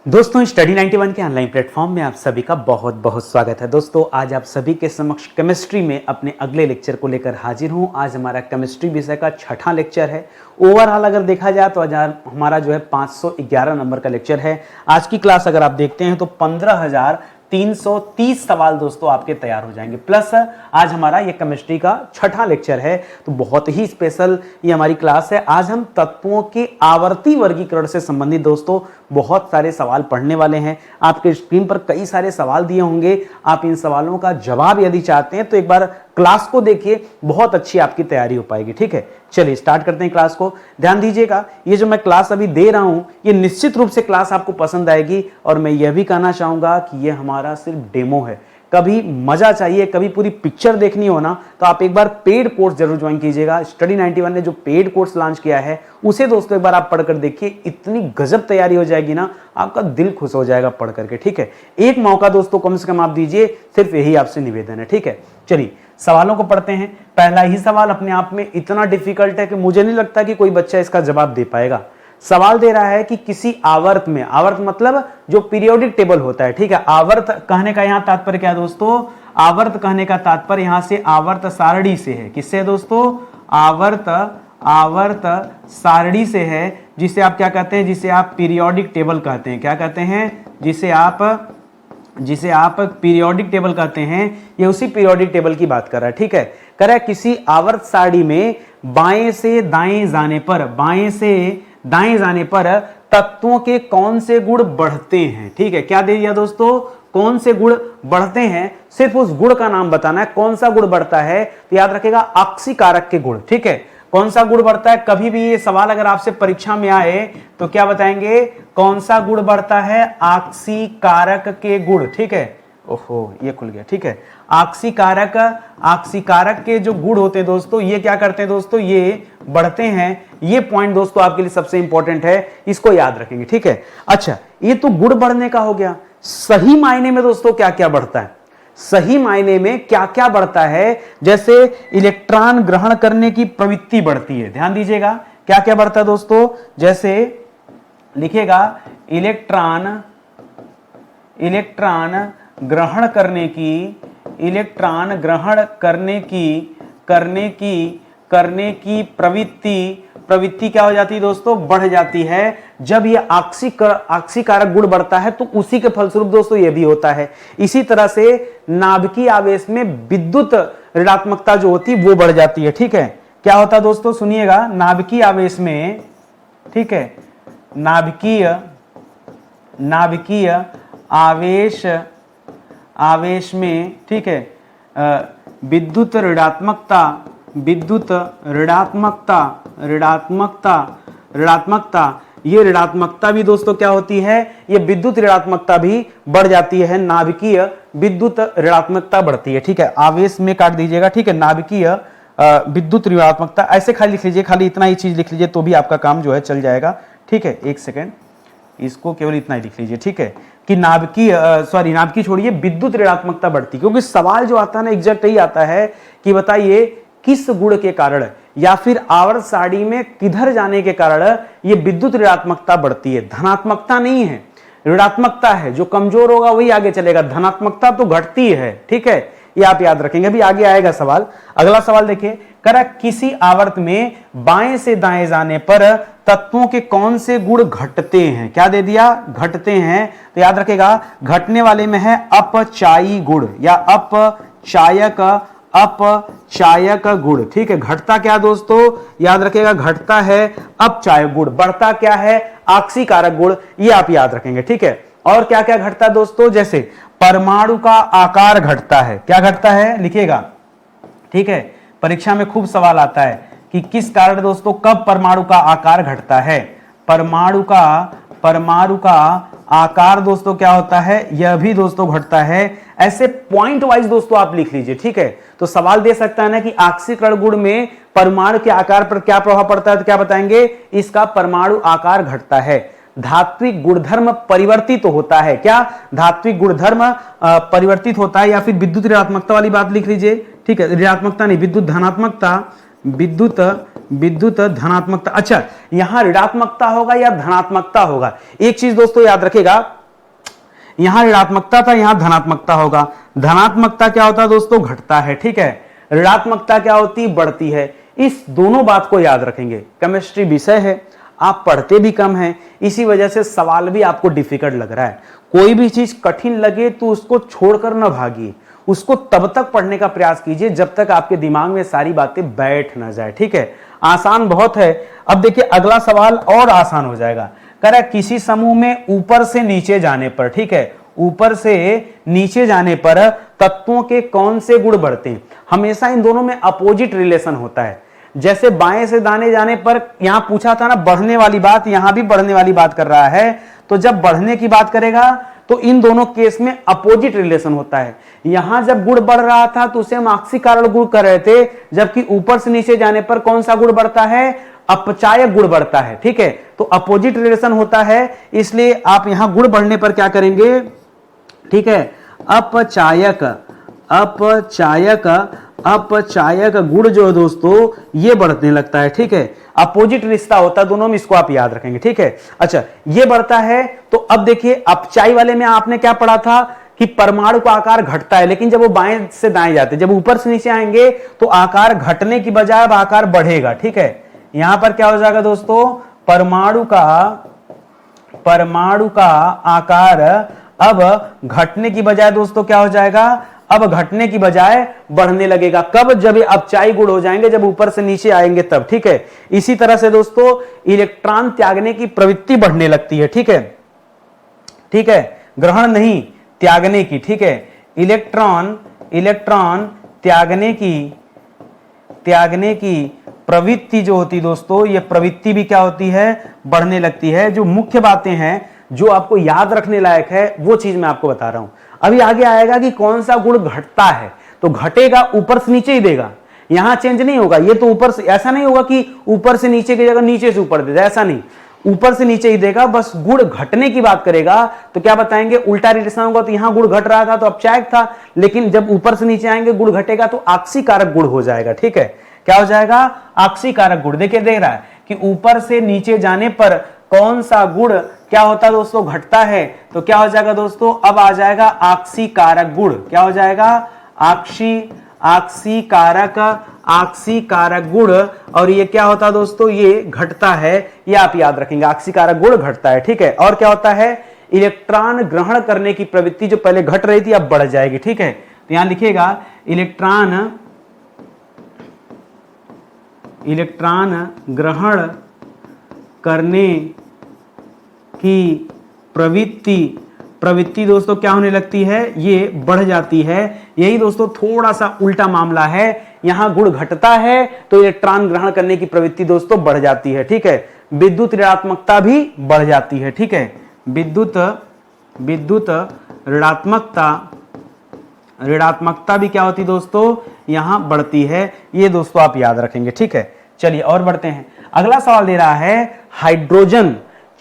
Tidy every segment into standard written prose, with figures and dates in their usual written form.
दोस्तों स्टडी 91 के online platform में आप सभी का बहुत बहुत स्वागत है। दोस्तों आज आप सभी के समक्ष केमिस्ट्री में अपने अगले लेक्चर को लेकर हाजिर हूं। आज हमारा केमिस्ट्री विषय का छठा लेक्चर है। ओवरऑल अगर देखा जाए तो आज हमारा जो है 511 नंबर का लेक्चर है। आज की क्लास अगर आप देखते हैं तो 15,330 सवाल दोस्तों आपके तैयार हो जाएंगे। प्लस आज हमारा ये केमिस्ट्री का छठा लेक्चर है, तो बहुत ही स्पेशल ये हमारी क्लास है। आज हम तत्वों के आवर्ती वर्गीकरण से संबंधित दोस्तों बहुत सारे सवाल पढ़ने वाले हैं। आपके स्क्रीन पर कई सारे सवाल दिए होंगे, आप इन सवालों का जवाब यदि चाहते हैं तो एक बार क्लास को देखिए, बहुत अच्छी आपकी तैयारी हो पाएगी। ठीक है, चलिए स्टार्ट करते हैं क्लास को। ध्यान दीजिएगा, ये जो मैं क्लास अभी दे रहा हूं ये निश्चित रूप से क्लास आपको पसंद आएगी। और मैं यह भी कहना चाहूंगा कि ये हमारा सिर्फ डेमो है। कभी मजा चाहिए, कभी पूरी पिक्चर देखनी हो ना, तो आप एक बार पेड कोर्स जरूर ज्वाइन कीजिएगा। स्टडी 91 ने जो पेड कोर्स लॉन्च किया है उसे दोस्तों एक बार आप पढ़कर देखिए, इतनी गजब तैयारी हो जाएगी ना, आपका दिल खुश हो जाएगा पढ़ करके। ठीक है, एक मौका दोस्तों कम से कम आप दीजिए, सिर्फ यही आपसे निवेदन है। ठीक है, चलिए सवालों को पढ़ते हैं। पहला ही सवाल अपने आप में इतना डिफिकल्ट है कि मुझे नहीं लगता कि कोई बच्चा इसका जवाब दे पाएगा। सवाल दे रहा है कि किसी आवर्त में, आवर्त मतलब जो पीरियोडिक टेबल होता है। ठीक है, आवर्त कहने का यहां तात्पर्य क्या है दोस्तों? आवर्त कहने का तात्पर्य यहां से आवर्त सारणी से है। किससे है दोस्तों? आवर्त सारणी से है, जिसे आप क्या कहते हैं? जिसे आप पीरियोडिक टेबल कहते हैं। क्या कहते हैं? जिसे आप पीरियोडिक टेबल कहते हैं। ये उसी पीरियोडिक टेबल की बात कर रहा है। ठीक है, कह रहा है किसी आवर्त सारणी में बाएं से दाएं जाने पर तत्वों के कौन से गुण बढ़ते हैं। ठीक है, क्या दे दिया दोस्तों? कौन से गुण बढ़ते हैं, सिर्फ उस गुण का नाम बताना है। कौन सा गुण बढ़ता है तो याद रखेगा ऑक्सीकारक के गुण। ठीक है, कौन सा गुण बढ़ता है? कभी भी ये सवाल अगर आपसे परीक्षा में आए तो क्या बताएंगे? कौन सा गुण बढ़ता है? ऑक्सीकारक के गुण। ठीक है, ओहो ये खुल गया। ठीक है, ऑक्सीकारक के जो गुण होते हैं दोस्तों, ये क्या करते हैं दोस्तों? ये बढ़ते हैं। ये पॉइंट दोस्तों आपके लिए सबसे इंपॉर्टेंट है, इसको याद रखेंगे। ठीक है, अच्छा ये तो गुण बढ़ने का हो गया। सही मायने में दोस्तों क्या क्या बढ़ता है? सही मायने में क्या क्या बढ़ता है? जैसे इलेक्ट्रॉन ग्रहण करने की प्रवृत्ति बढ़ती है। ध्यान दीजिएगा, क्या क्या बढ़ता है दोस्तों? जैसे लिखिएगा इलेक्ट्रॉन ग्रहण करने की प्रवृत्ति क्या हो जाती है दोस्तों? बढ़ जाती है। जब ये ऑक्सीकारक गुण बढ़ता है तो उसी के फलस्वरूप दोस्तों ये भी होता है। इसी तरह से नाभिकीय आवेश में विद्युत ऋणात्मकता जो होती है वो बढ़ जाती है। ठीक है, क्या होता है दोस्तों? सुनिएगा, नाभिकीय आवेश में, ठीक है, नाभिकीय आवेश में, ठीक है, विद्युत ऋणात्मकता, ये ऋणात्मकता भी दोस्तों क्या होती है? ये विद्युत ऋणात्मकता भी बढ़ जाती है। नाभिकीय विद्युत ऋणात्मकता बढ़ती है। ठीक है, आवेश में काट दीजिएगा। ठीक है, नाभिकीय विद्युत ऋणात्मकता ऐसे खाली लिख लीजिए, खाली इतना ही चीज लिख लीजिए तो भी आपका काम जो है चल जाएगा। ठीक है, एक सेकेंड, इसको केवल इतना ही लिख लीजिए। ठीक है, कि नाभिकीय छोड़िए, विद्युत ऋणात्मकता बढ़ती, क्योंकि सवाल जो आता है ना एग्जैक्ट यही आता है कि बताइए किस गुण के कारण या फिर आवर्त सारणी में किधर जाने के कारण ये विद्युत ऋणात्मकता बढ़ती है। धनात्मकता नहीं है, ऋणात्मकता है। जो कमजोर होगा वही आगे चलेगा, धनात्मकता तो घटती है। ठीक है, ये आप याद रखेंगे, अभी आगे आएगा सवाल। अगला सवाल देखिए, कह रहा किसी आवर्त में बाएं से दाएं जाने पर तत्वों के कौन से गुण घटते हैं। क्या दे दिया? घटते हैं। तो याद रखेगा, घटने वाले में है अपचायी गुण या अपचायक गुण। ठीक है, घटता क्या दोस्तों? याद रखेगा, घटता है अपचायक गुण। बढ़ता क्या है? ऑक्सीकारक गुण। ये आप याद रखेंगे। ठीक है, और क्या क्या घटता है दोस्तों? जैसे परमाणु का आकार घटता है। क्या घटता है? लिखिएगा। ठीक है, परीक्षा में खूब सवाल आता है कि किस कारण दोस्तों, कब परमाणु का आकार घटता है। परमाणु का आकार दोस्तों क्या होता है? यह भी दोस्तों घटता है। ऐसे पॉइंट वाइज दोस्तों आप लिख लीजिए। ठीक है, तो सवाल दे सकता है ना कि ऑक्सीकरण गुण में परमाणु के आकार पर क्या प्रभाव पड़ता है, तो क्या बताएंगे? इसका परमाणु आकार घटता है। धात्विक गुणधर्म परिवर्तित होता है। क्या? धात्विक गुणधर्म परिवर्तित होता है। या फिर विद्युत ऋणात्मकता वाली बात लिख लीजिए। ठीक है, ऋणात्मकता नहीं, विद्युत धनात्मकता, विद्युत धनात्मकता, अच्छा यहां ऋणात्मकता होगा या धनात्मकता होगा? एक चीज दोस्तों याद रखेगा, यहां ऋणात्मकता था, यहां धनात्मकता होगा। धनात्मकता क्या होता है दोस्तों? घटता है, ठीक है। ऋणात्मकता क्या होती? बढ़ती है। इस दोनों बात को याद रखेंगे। केमिस्ट्री विषय है, आप पढ़ते भी कम हैं, इसी वजह से सवाल भी आपको डिफिकल्ट लग रहा है। कोई भी चीज कठिन लगे तो उसको छोड़कर न भागिए, उसको तब तक पढ़ने का प्रयास कीजिए जब तक आपके दिमाग में सारी बातें बैठ ना जाए, ठीक है। आसान बहुत है। अब देखिए अगला सवाल और आसान हो जाएगा। कह रहा है किसी समूह में ऊपर से नीचे जाने पर, ठीक है, ऊपर से नीचे जाने पर तत्वों के कौन से गुण बढ़ते हैं? हमेशा इन दोनों में अपोजिट रिलेशन होता है। जैसे बाएं से दाने जाने पर यहां पूछा था ना बढ़ने वाली बात, यहां भी बढ़ने वाली बात कर रहा है। तो जब बढ़ने की बात करेगा तो इन दोनों केस में अपोजिट रिलेशन होता है। यहां जब गुण बढ़ रहा था तो उसे हम आक्सीकारक गुण कर रहे थे, जबकि ऊपर से नीचे जाने पर कौन सा गुण बढ़ता है? अपचायक गुण बढ़ता है, ठीक है। तो अपोजिट रिलेशन होता है, इसलिए आप यहां गुण बढ़ने पर क्या करेंगे? ठीक है, अपचायक अपचायक अपचायक गुण जो है दोस्तों ये बढ़ने लगता है, ठीक है। अपोजिट रिश्ता होता है दोनों में, इसको आप याद रखेंगे, ठीक है। अच्छा ये बढ़ता है, तो अब देखिए अपचाई वाले में आपने क्या पढ़ा था कि परमाणु का आकार घटता है, लेकिन जब वो बाएं से दाएं जाते, जब ऊपर से नीचे आएंगे तो आकार घटने की बजाय अब आकार बढ़ेगा, ठीक है। यहां पर क्या हो जाएगा दोस्तों? परमाणु का आकार अब घटने की बजाय दोस्तों क्या हो जाएगा? अब घटने की बजाय बढ़ने लगेगा। कब? जब ये अपचाई गुण हो जाएंगे, जब ऊपर से नीचे आएंगे तब, ठीक है। इसी तरह से दोस्तों इलेक्ट्रॉन त्यागने की प्रवृत्ति बढ़ने लगती है, ठीक है, ठीक है, ग्रहण नहीं त्यागने की, ठीक है। इलेक्ट्रॉन त्यागने की प्रवृत्ति जो होती दोस्तों, ये प्रवृत्ति भी क्या होती है? बढ़ने लगती है। जो मुख्य बातें हैं जो आपको याद रखने लायक है वो चीज मैं आपको बता रहा हूं। अभी आगे आएगा कि कौन सा गुण घटता है, तो घटेगा ऊपर से नीचे ही देगा, यहां चेंज नहीं होगा। ये तो ऊपर से, ऐसा नहीं होगा कि ऊपर से नीचे की जगह नीचे से ऊपर दे दे, ऐसा नहीं, ऊपर से नीचे ही देगा। बस गुण घटने की बात करेगा तो क्या बताएंगे? उल्टा रिलेशन होगा। तो यहां गुण घट रहा था तो अपचायक था, लेकिन जब ऊपर से नीचे आएंगे गुण घटेगा तो आक्सीकारक गुण हो जाएगा, ठीक है। क्या हो जाएगा? आक्सीकारक गुण। देखिए देख रहा है कि ऊपर से नीचे जाने पर कौन सा गुण क्या होता है दोस्तों? घटता है। तो क्या हो जाएगा दोस्तों? अब आ जाएगा आक्सीकारक गुण। क्या हो जाएगा? आक्सीकारक गुण। और ये क्या होता है दोस्तों? ये घटता है, ये आप याद रखेंगे, आक्सीकारक गुण घटता है, ठीक है। और क्या होता है? इलेक्ट्रॉन ग्रहण करने की प्रवृत्ति जो पहले घट रही थी अब बढ़ जाएगी, ठीक है। तो यहां लिखिएगा इलेक्ट्रॉन ग्रहण करने की प्रवृत्ति दोस्तों क्या होने लगती है? ये बढ़ जाती है। यही दोस्तों थोड़ा सा उल्टा मामला है, यहां गुण घटता है तो इलेक्ट्रॉन ग्रहण करने की प्रवृत्ति दोस्तों बढ़ जाती है, ठीक है। विद्युत ऋणात्मकता भी बढ़ जाती है, ठीक है। विद्युत ऋणात्मकता भी क्या होती दोस्तों? यहां बढ़ती है। ये दोस्तों आप याद रखेंगे, ठीक है। चलिए और बढ़ते हैं। अगला सवाल दे रहा है हाइड्रोजन,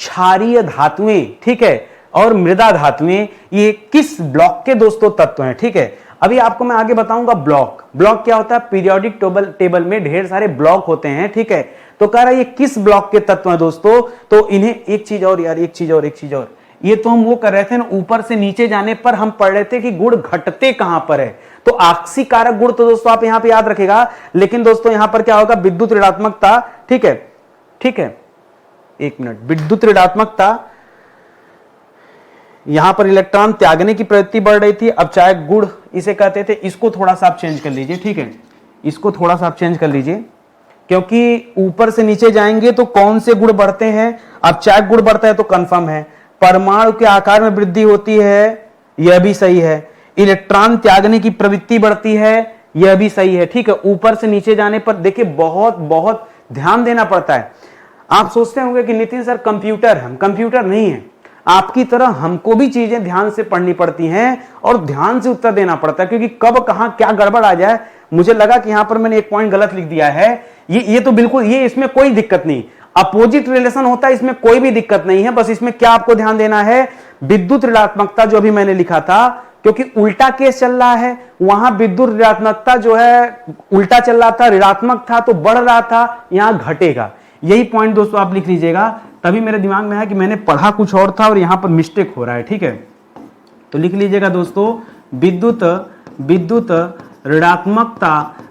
क्षारीय धातुएं, ठीक है, और मृदा धातुएं, ये किस ब्लॉक के दोस्तों तत्व हैं, ठीक है। अभी आपको मैं आगे बताऊंगा ब्लॉक क्या होता है। पीरियोडिक टेबल में ढेर सारे ब्लॉक होते हैं, ठीक है। तो कह रहा है ये किस ब्लॉक के तत्व हैं दोस्तों? तो इन्हें एक चीज और यार, एक चीज और ये तो हम वो कर रहे थे ना, ऊपर से नीचे जाने पर हम पढ़ रहे थे कि गुण घटते कहां पर है। तो आक्सीकारक गुण तो दोस्तों आप यहां पे याद रखेगा, लेकिन दोस्तों यहां पर क्या होगा? विद्युत ऋणात्मकता, ठीक है, ठीक है, एक मिनट। विद्युत ऋणात्मकता, यहां पर इलेक्ट्रॉन त्यागने की प्रवृत्ति बढ़ रही थी, अपचायक गुण इसे कहते थे। इसको थोड़ा सा आप चेंज कर लीजिए, ठीक है, इसको थोड़ा सा आप चेंज कर लीजिए, क्योंकि ऊपर से नीचे जाएंगे तो कौन से गुण बढ़ते हैं? अपचायक गुण बढ़ता है तो कंफर्म है। परमाणु के आकार में वृद्धि होती है, यह भी सही है। इलेक्ट्रॉन त्यागने की प्रवृत्ति बढ़ती है, यह भी सही है, ठीक है। ऊपर से नीचे जाने पर देखिए बहुत बहुत ध्यान देना पड़ता है। आप सोचते होंगे कि नितिन सर कंप्यूटर, हम कंप्यूटर नहीं है। आपकी तरह हमको भी चीजें ध्यान से पढ़नी पड़ती हैं और ध्यान से उत्तर देना पड़ता है, क्योंकि कब कहां क्या गड़बड़ आ जाए। मुझे लगा कि यहां पर मैंने एक पॉइंट गलत लिख दिया है, ये तो बिल्कुल, ये इसमें कोई दिक्कत नहीं, अपोजिट रिलेशन होता है, इसमें कोई भी दिक्कत नहीं है। बस इसमें क्या आपको ध्यान देना है? विद्युत ऋणात्मकता जो अभी मैंने लिखा था क्योंकि उल्टा केस चल रहा है, वहां विद्युत ऋणात्मकता जो है उल्टा चल रहा था, ऋणात्मक था तो बढ़ रहा था, यहां घटेगा। यही पॉइंट दोस्तों आप लिख लीजिएगा, तभी मेरे दिमाग में आया कि मैंने पढ़ा कुछ और था और यहां पर मिस्टेक हो रहा है। ठीक है, तो लिख लीजिएगा दोस्तों, विद्युत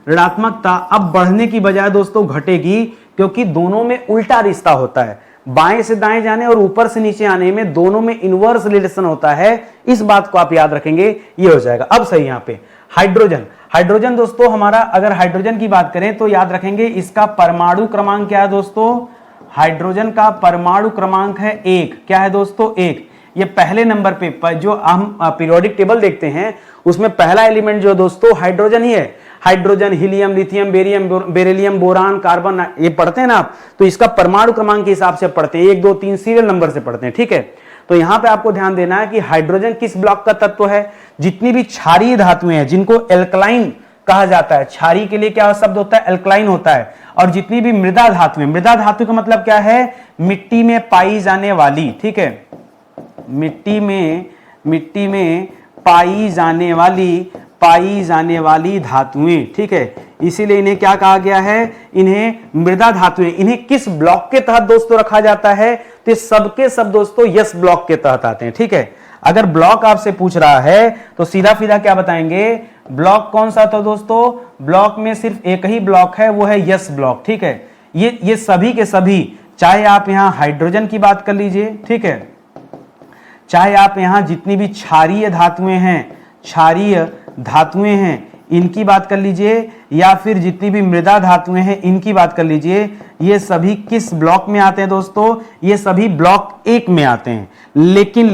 ऋणात्मकता अब बढ़ने की बजाय दोस्तों घटेगी, क्योंकि दोनों में उल्टा रिश्ता होता है। बाएं से दाएं जाने और ऊपर से नीचे आने में दोनों में इनवर्स रिलेशन होता है। इस बात को आप याद रखेंगे, ये हो जाएगा। अब सही यहां पे हाइड्रोजन दोस्तों हमारा, अगर हाइड्रोजन की बात करें तो याद रखेंगे इसका परमाणु क्रमांक क्या है दोस्तों, हाइड्रोजन का परमाणु क्रमांक है 1। क्या है दोस्तों, 1। ये पहले नंबर पे जो हम पीरियोडिक टेबल देखते हैं उसमें पहला एलिमेंट जो दोस्तों हाइड्रोजन ही है। Hydrogen, helium, lithium, beryllium, boron, carbon, ये पढ़ते हैं ना आप, तो इसका परमाणु क्रमांक के हिसाब से पढ़ते हैं, 1 2 3 सीरियल नंबर से पढ़ते हैं। ठीक है, तो यहां पे आपको ध्यान देना है कि हाइड्रोजन किस ब्लॉक का तत्व है। जितनी भी क्षारीय धातुएं हैं जिनको एल्कलाइन कहा जाता है, क्षारीय के लिए क्या शब्द होता है, एल्कलाइन होता है। और जितनी भी मृदा धातु का मतलब क्या है, मिट्टी में पाई जाने वाली। ठीक है, मिट्टी में पाई जाने वाली धातुएं। ठीक है, इसीलिए इन्हें क्या कहा गया है, इन्हें मृदा धातुएं। इन्हें किस ब्लॉक के तहत दोस्तों रखा जाता है, तो सबके सब दोस्तों यस ब्लॉक के तहत आते हैं। ठीक है, अगर ब्लॉक आपसे पूछ रहा है तो सीधा सीधा क्या बताएंगे, ब्लॉक कौन सा था दोस्तों, ब्लॉक में सिर्फ एक ही ब्लॉक है, वो है यस ब्लॉक। ठीक है, ये सभी के सभी, चाहे आप यहां हाइड्रोजन की बात कर लीजिए, ठीक है, चाहे आप यहां जितनी भी क्षारीय धातुएं हैं इनकी बात कर लीजिए, या फिर जितनी भी मृदा धातुएं हैं इनकी बात कर लीजिए, ये सभी किस ब्लॉक में आते हैं दोस्तों, ये सभी ब्लॉक 1 में आते हैं। लेकिन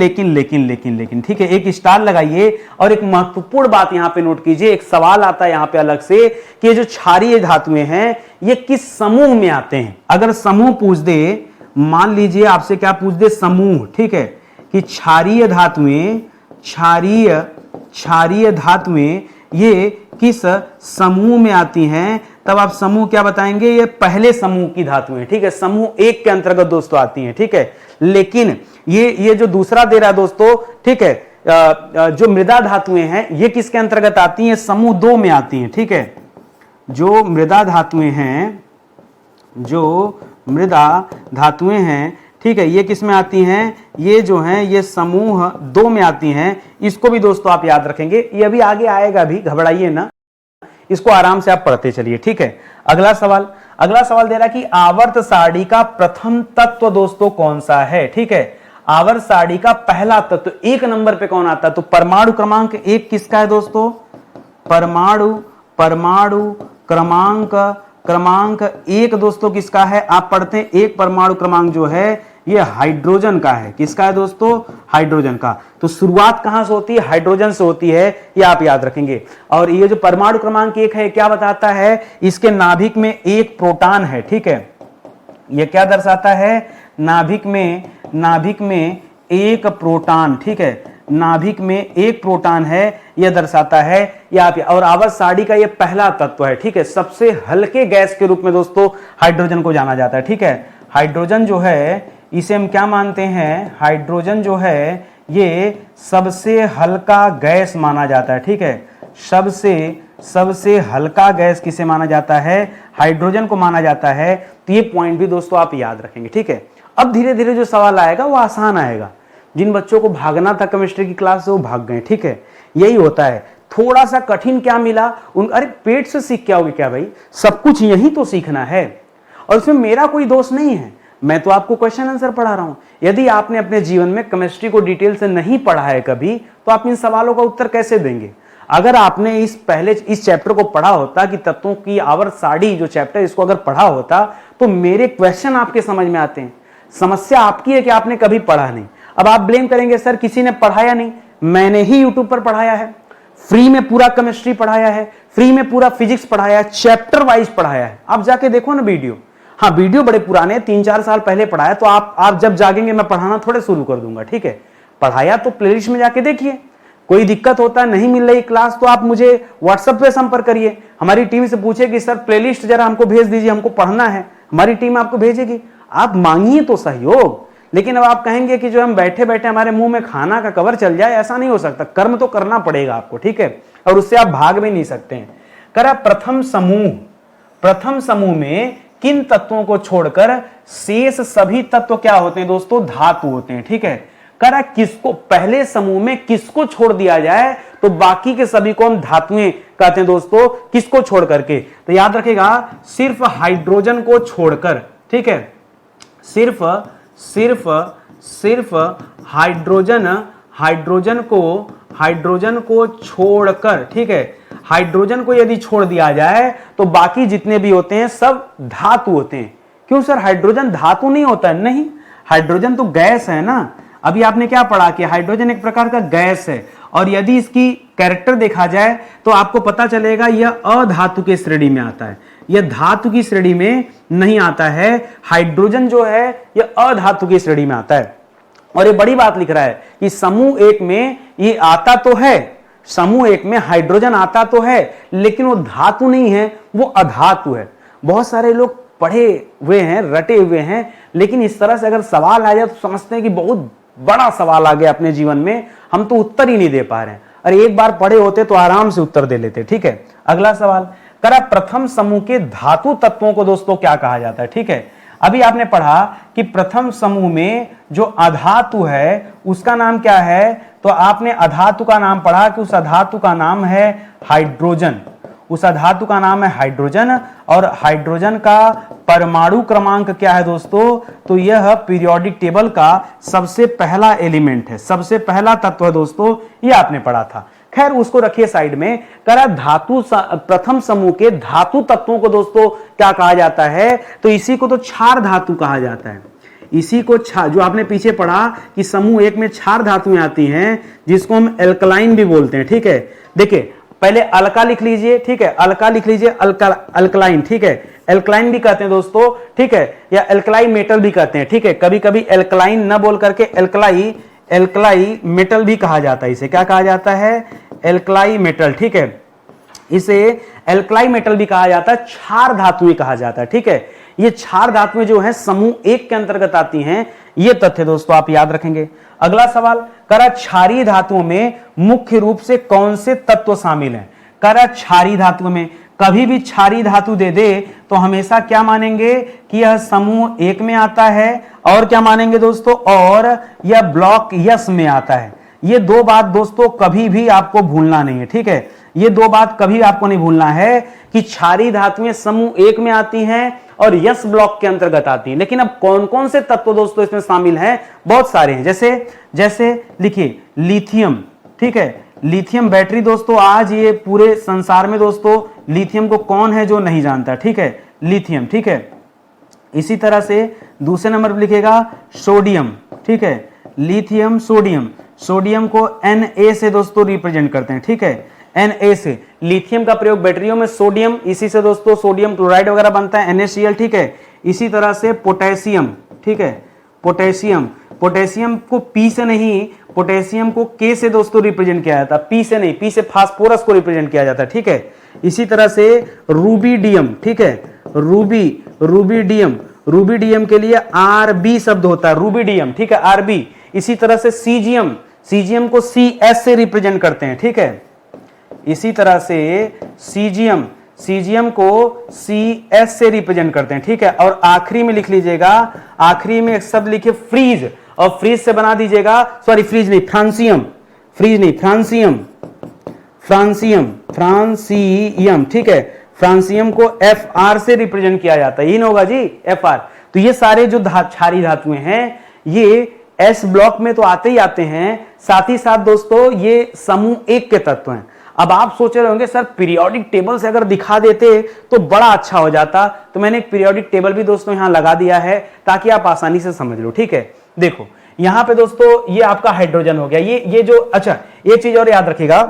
ठीक है, एक स्टार लगाइए और एक महत्वपूर्ण बात यहां पे नोट कीजिए। एक सवाल आता है यहां पे अलग से कि ये जो क्षारीय धातुएं हैं ये किस समूह में आते हैं। अगर समूह पूछ दे, मान लीजिए आपसे क्या पूछ दे, समूह, ठीक है, कि क्षारीय धातुएं ये किस समूह में आती हैं, तब आप समूह क्या बताएंगे, ये पहले समूह की धातुएं। ठीक है, समूह 1 के अंतर्गत दोस्तों आती हैं। ठीक है, लेकिन ये जो दूसरा दे रहा है दोस्तों, ठीक है, जो मृदा धातुएं हैं ये किसके अंतर्गत आती हैं, समूह 2 में आती हैं। ठीक है, जो मृदा धातुएं हैं, ठीक है, ये किस में आती हैं, ये जो हैं ये समूह 2 में आती हैं। इसको भी दोस्तों आप याद रखेंगे, ये अभी आगे आएगा भी, घबराइए ना, इसको आराम से आप पढ़ते चलिए। ठीक है, अगला सवाल दे रहा है कि आवर्त सारणी का प्रथम तत्व दोस्तों कौन सा है। ठीक है, आवर्त सारणी का पहला तत्व 1 नंबर पे कौन आता है, तो परमाणु क्रमांक 1 किसका है दोस्तों, परमाणु क्रमांक 1 दोस्तों किसका है, आप पढ़ते हैं 1 परमाणु क्रमांक जो है ये हाइड्रोजन का है। किसका है दोस्तों, हाइड्रोजन का। तो शुरुआत कहां से होती है, हाइड्रोजन से होती है, ये आप याद रखेंगे। और ये जो परमाणु क्रमांक 1 है क्या बताता है, इसके नाभिक में 1 प्रोटॉन है। ठीक है, ये क्या दर्शाता है, नाभिक में 1 प्रोटॉन। ठीक है, नाभिक में 1 प्रोटॉन है, यह दर्शाता है। ये आप, और आवर्त सारणी का यह पहला तत्व है। ठीक है, सबसे हल्के गैस के रूप में दोस्तों हाइड्रोजन को जाना जाता है। ठीक है, हाइड्रोजन जो है इसे हम क्या मानते हैं, हाइड्रोजन जो है ये सबसे हल्का गैस माना जाता है। ठीक है, सबसे हल्का गैस किसे माना जाता है, हाइड्रोजन को माना जाता है। तो ये पॉइंट भी दोस्तों आप याद रखेंगे। ठीक है, अब धीरे धीरे जो सवाल आएगा वो आसान आएगा। जिन बच्चों को भागना था केमिस्ट्री की क्लास से वो भाग गए। ठीक है, यही होता है। थोड़ा सा कठिन क्या मिला अरे पेट से सीख के आओगे क्या भाई, सब कुछ यही तो सीखना है, और इसमें मेरा कोई दोष नहीं है, मैं तो आपको क्वेश्चन आंसर पढ़ा रहा हूं। यदि आपने अपने जीवन में केमिस्ट्री को डिटेल से नहीं पढ़ा है कभी, तो आप इन सवालों का उत्तर कैसे देंगे। अगर आपने इस चैप्टर को पढ़ा होता कि तत्वों की आवर्त सारणी जो चैप्टर, इसको अगर पढ़ा होता तो मेरे क्वेश्चन आपके समझ में आते हैं। समस्या आपकी है कि आपने कभी पढ़ा नहीं। अब आप ब्लेम करेंगे सर किसी ने पढ़ाया नहीं, मैंने ही यूट्यूब पर पढ़ाया है, फ्री में पूरा केमिस्ट्री पढ़ाया है, फ्री में पूरा फिजिक्स पढ़ाया है, चैप्टर वाइज पढ़ाया है। आप जाके देखो ना वीडियो। हाँ, वीडियो बड़े पुराने 3-4 साल पहले पढ़ाया, तो आप जब जागेंगे मैं पढ़ाना थोड़े शुरू कर दूंगा। ठीक है, पढ़ाया तो प्लेलिस्ट में जाके देखिए। कोई दिक्कत होता है, नहीं मिल रही क्लास, तो आप मुझे व्हाट्सएप पे संपर्क करिए, हमारी टीम से पूछे कि सर प्लेलिस्ट जरा हमको भेज दीजिए, हमको पढ़ना है, हमारी टीम आपको भेजेगी। आप मांगिए तो सहयोग, लेकिन अब आप कहेंगे कि जो हम बैठे बैठे हमारे मुंह में खाना का कवर चल जाए, ऐसा नहीं हो सकता, कर्म तो करना पड़ेगा आपको, ठीक है, और उससे आप भाग भी नहीं सकते हैं। करा प्रथम समूह में किन तत्वों को छोड़कर शेष सभी तत्व क्या होते हैं दोस्तों, धातु होते हैं, ठीक है। करा किसको, पहले समूह में किसको छोड़ दिया जाए तो बाकी के सभी को हम धातुएं कहते हैं दोस्तों, किसको छोड़ करके, तो याद रखेगा सिर्फ हाइड्रोजन को छोड़कर, ठीक है, सिर्फ हाइड्रोजन को छोड़कर, ठीक है, हाइड्रोजन को यदि छोड़ दिया जाए तो बाकी जितने भी होते हैं सब धातु होते हैं। क्यों सर, हाइड्रोजन धातु नहीं होता है? नहीं, हाइड्रोजन तो गैस है ना। अभी आपने क्या पढ़ा कि हाइड्रोजन एक प्रकार का गैस है, और यदि इसकी कैरेक्टर देखा जाए तो आपको पता चलेगा यह अधातु के श्रेणी में आता है, यह धातु की श्रेणी में नहीं आता है। हाइड्रोजन जो है यह अधातु की श्रेणी में आता है। और ये बड़ी बात लिख रहा है कि समूह एक में ये आता तो है, समूह एक में हाइड्रोजन आता तो है, लेकिन वो धातु नहीं है, वो अधातु है। बहुत सारे लोग पढ़े हुए हैं, रटे हुए हैं, लेकिन इस तरह से अगर सवाल आ जाए तो समझते हैं कि बहुत बड़ा सवाल आ गया अपने जीवन में, हम तो उत्तर ही नहीं दे पा रहे हैं। अरे एक बार पढ़े होते तो आराम से उत्तर दे लेते, ठीक है। अगला सवाल, करा प्रथम समूह के धातु तत्वों को दोस्तों क्या कहा जाता है, ठीक है। अभी आपने पढ़ा कि प्रथम समूह में जो अधातु है उसका नाम क्या है, तो आपने अधातु का नाम पढ़ा कि उस अधातु का नाम है हाइड्रोजन, उस अधातु का नाम है हाइड्रोजन। और हाइड्रोजन का परमाणु क्रमांक क्या है दोस्तों, तो यह पीरियोडिक टेबल का सबसे पहला एलिमेंट है, सबसे पहला तत्व है दोस्तों, यह आपने पढ़ा था। खैर उसको रखिए साइड में। करा धातु प्रथम समूह के धातु तत्वों को दोस्तों क्या कहा जाता है, तो इसी को तो क्षार धातु कहा जाता है। इसी को जो आपने पीछे पढ़ा कि समूह एक में क्षार धातुएं आती हैं, जिसको हम एल्कलाइन भी बोलते हैं, ठीक है। देखिए पहले अल्का लिख लीजिए, ठीक है, अल्का लिख लीजिए, अल्कलाइन, ठीक है, एल्कलाइन भी कहते हैं दोस्तों, ठीक है, या एल्कलाई मेटल भी कहते हैं, ठीक है। कभी कभी एल्कलाइन न बोल करके एल्कलाई मेटल भी कहा जाता है। इसे क्या कहा जाता है, एल्कलाई मेटल, ठीक है, इसे एल्कलाई मेटल भी कहा जाता है, क्षार धातुएं कहा जाता है, ठीक है। ये क्षार धातुएं जो हैं समूह एक के अंतर्गत आती हैं, ये तथ्य दोस्तों आप याद रखेंगे। अगला सवाल, करा क्षारीय धातुओं में मुख्य रूप से कौन से तत्व शामिल हैं। करा क्षारीय धातु में कभी भी क्षारीय धातु दे दे तो हमेशा क्या मानेंगे कि यह समूह एक में आता है, और क्या मानेंगे दोस्तों, और यह ब्लॉक यस में आता है। ये दो बात दोस्तों कभी भी आपको भूलना नहीं है, ठीक है। ये दो बात कभी आपको नहीं भूलना है कि क्षारीय धातुएं समूह एक में आती हैं और यस ब्लॉक के अंतर्गत आती हैं। लेकिन अब कौन कौन से तत्व दोस्तों इसमें शामिल हैं, बहुत सारे हैं। जैसे लिखिए लिथियम, ठीक है, लिथियम बैटरी दोस्तों, आज ये पूरे संसार में दोस्तों लिथियम को कौन है जो नहीं जानता, ठीक है, लिथियम, ठीक है। इसी तरह से दूसरे नंबर पर लिखेगा सोडियम, ठीक है, लिथियम सोडियम, सोडियम को Na से दोस्तों रिप्रेजेंट करते हैं, ठीक है, Na से। लिथियम का प्रयोग बैटरियों में सोडियम, इसी से दोस्तों सोडियम क्लोराइड वगैरह बनता है, NaCl, ठीक है। इसी तरह से पोटेशियम, ठीक है, पोटेशियम को P से नहीं, पोटेशियम को K से दोस्तों रिप्रेजेंट किया जाता है, P से नहीं, P से फास्फोरस को रिप्रेजेंट किया जाता है, ठीक है। इसी तरह से रूबिडियम, ठीक है, रूबिडियम के लिए Rb शब्द होता है, रूबिडियम, ठीक है, Rb। इसी तरह से सीजियम को Cs से रिप्रेजेंट करते हैं, ठीक है। इसी तरह से सीजियम को Cs से रिप्रेजेंट करते हैं, ठीक है। और आखिरी में लिख लीजिएगा, आखिरी में एक शब्द लिखिए फ्रीज, और फ्रीज से बना दीजिएगा, सॉरी फ्रीज नहीं, फ्रांसियम, ठीक है। फ्रांसियम को Fr से रिप्रेजेंट किया जाता है, यही ना होगा जी, Fr। तो ये सारे जो क्षारीय धातुएं हैं ये S ब्लॉक में तो आते ही आते हैं, साथ ही साथ दोस्तों ये समूह एक के तत्व हैं। अब आप सोच रहे होंगे सर पीरियोडिक टेबल से अगर दिखा देते तो बड़ा अच्छा हो जाता, तो मैंने एक पीरियोडिक टेबल भी दोस्तों यहां लगा दिया है ताकि आप आसानी से समझ लो, ठीक है। देखो यहां पे दोस्तों ये आपका हाइड्रोजन हो गया, ये जो, अच्छा एक चीज और याद रखिएगा,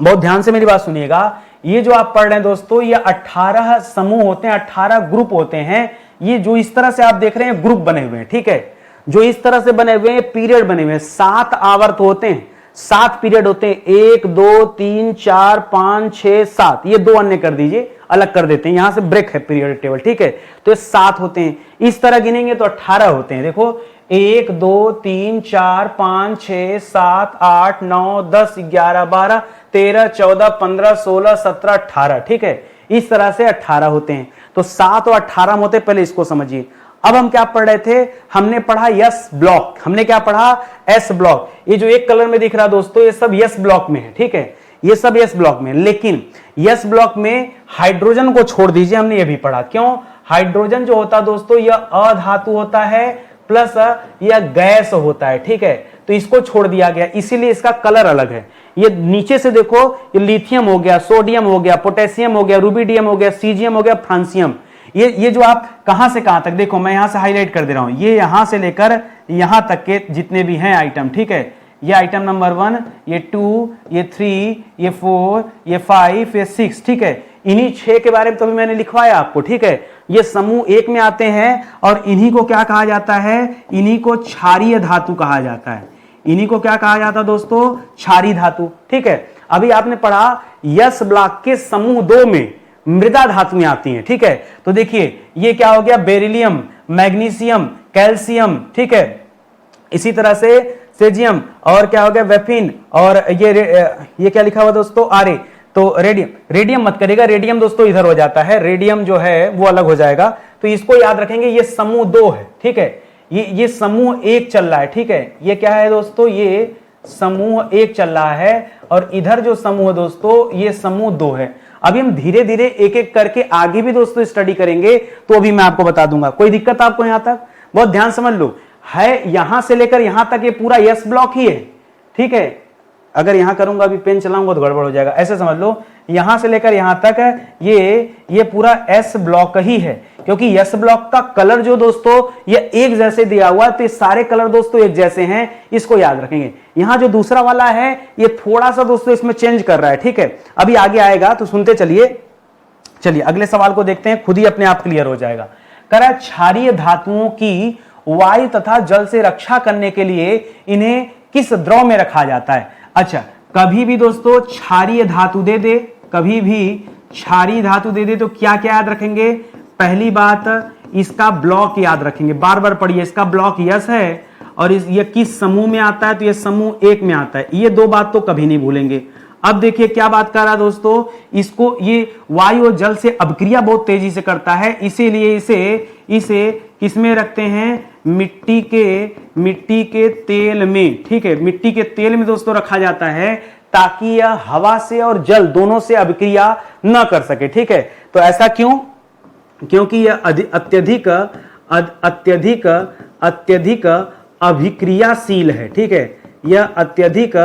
बहुत ध्यान से मेरी बात सुनिएगा। ये जो आप पढ़ रहे हैं दोस्तों, ये 18 समूह होते हैं, 18 ग्रुप होते हैं। ये जो इस तरह से आप देख रहे हैं ग्रुप बने हुए हैं, ठीक है, जो इस तरह से बने हुए हैं, पीरियड बने हुए हैं, 7 आवर्त होते हैं, 7 पीरियड होते हैं, 1 2 3 4 5 6 7। ये 2 अन्य कर दीजिए, अलग कर देते हैं, यहां से ब्रेक है पीरियड टेबल, ठीक है। तो ये 7 होते हैं, इस तरह गिनेंगे तो 18 होते हैं। देखो 1 2 3 4 5 6 7 8 9 10 11 12 13 14 15 16 17 18, ठीक है। इस तरह से 18 होते हैं। तो 7 और 18 होते, पहले इसको समझिए। अब हम क्या पढ़ रहे थे, हमने पढ़ा यस ब्लॉक। हमने क्या पढ़ा, एस ब्लॉक। ये जो एक कलर में दिख रहा दोस्तों, ये सब यस ब्लॉक में है, ठीक है, ये सब यस ब्लॉक में। लेकिन यस ब्लॉक में हाइड्रोजन को छोड़ दीजिए, हमने ये भी पढ़ा। क्यों, हाइड्रोजन जो होता है दोस्तों, यह अधातु होता है प्लस यह गैस होता है, ठीक है। तो इसको छोड़ दिया गया, इसीलिए इसका कलर अलग है। ये नीचे से देखो, ये लिथियम हो गया, सोडियम हो गया, पोटेशियम हो गया, रुबिडियम हो गया, सीजियम हो गया, फ्रांसियम। ये जो आप कहां से कहां तक, देखो मैं यहां से हाईलाइट कर दे रहा हूं, ये यहां से लेकर यहां तक के जितने भी हैं आइटम, ठीक है। ये आइटम नंबर 1, ये 2, ये 3, ये 4, ये 5, ये 6, ठीक है। इन्हीं 6 के बारे में तो भी मैंने लिखवाया आपको, ठीक है। ये समूह 1 में आते हैं और इन्हीं को क्या कहा जाता है, इन्हीं को क्षारीय धातु कहा जाता है। इन्हीं को क्या कहा जाता है दोस्तों, क्षारीय धातु, ठीक है। अभी आपने पढ़ा यस ब्लॉक के समूह 2 में मृदा धातुएं आती हैं, ठीक है। तो देखिए ये क्या हो गया, बेरिलियम, मैग्नीशियम, कैल्शियम, ठीक है। इसी तरह से सेजियम, और क्या हो गया, वेफिन, और ये क्या लिखा हुआ दोस्तों, आरे। तो रेडियम, रेडियम मत करेगा, रेडियम दोस्तों इधर हो जाता है, रेडियम जो है वो अलग हो जाएगा। तो इसको याद रखेंगे, ये समूह 2 है, ठीक है। ये समूह 1 चल रहा है, ठीक है। ये क्या है दोस्तों, ये समूह 1 चल रहा है, और इधर जो समूह दोस्तों, ये समूह 2 है। अभी हम धीरे धीरे एक एक करके आगे भी दोस्तों स्टडी करेंगे, तो अभी मैं आपको बता दूंगा। कोई दिक्कत आपको यहां तक, बहुत ध्यान समझ लो, है यहां से लेकर यहां तक ये पूरा यस ब्लॉक ही है, ठीक है। अगर यहां करूंगा, अभी पेन चलाऊंगा तो गड़बड़ हो जाएगा, ऐसे समझ लो, यहां से लेकर यहां तक ये पूरा एस ब्लॉक ही है। क्योंकि एस ब्लॉक का कलर जो दोस्तों ये एक जैसे दिया हुआ है, तो ये सारे कलर दोस्तों एक जैसे हैं, इसको याद रखेंगे। यहां जो दूसरा वाला है, ये थोड़ा सा दोस्तों इसमें चेंज कर रहा है, ठीक है। अभी आगे आएगा तो सुनते चलिए। चलिए अगले सवाल को देखते हैं, खुद ही अपने आप क्लियर हो जाएगा। कह रहा है क्षारीय धातुओं की वायु तथा जल से रक्षा करने के लिए इन्हें किस द्रव में रखा जाता है। अच्छा, कभी भी दोस्तों क्षारीय धातु दे दे, कभी भी क्षारीय धातु दे दे तो क्या क्या याद रखेंगे, पहली बात इसका ब्लॉक याद रखेंगे। बार बार पढ़िए, इसका ब्लॉक यस है, और ये किस समूह में आता है, तो ये समूह 1 में आता है। ये 2 बात तो कभी नहीं भूलेंगे। अब देखिए क्या बात कर रहा है दोस्तों, इसको ये वायु और जल से अभिक्रिया बहुत तेजी से करता है, इसीलिए इसे किसमें रखते हैं, मिट्टी के तेल में, ठीक है। मिट्टी के तेल में दोस्तों रखा जाता है, ताकि यह हवा से और जल दोनों से अभिक्रिया न कर सके, ठीक है। तो ऐसा क्यों, क्योंकि यह अत्यधिक अभिक्रियाशील है, ठीक है। यह अत्यधिक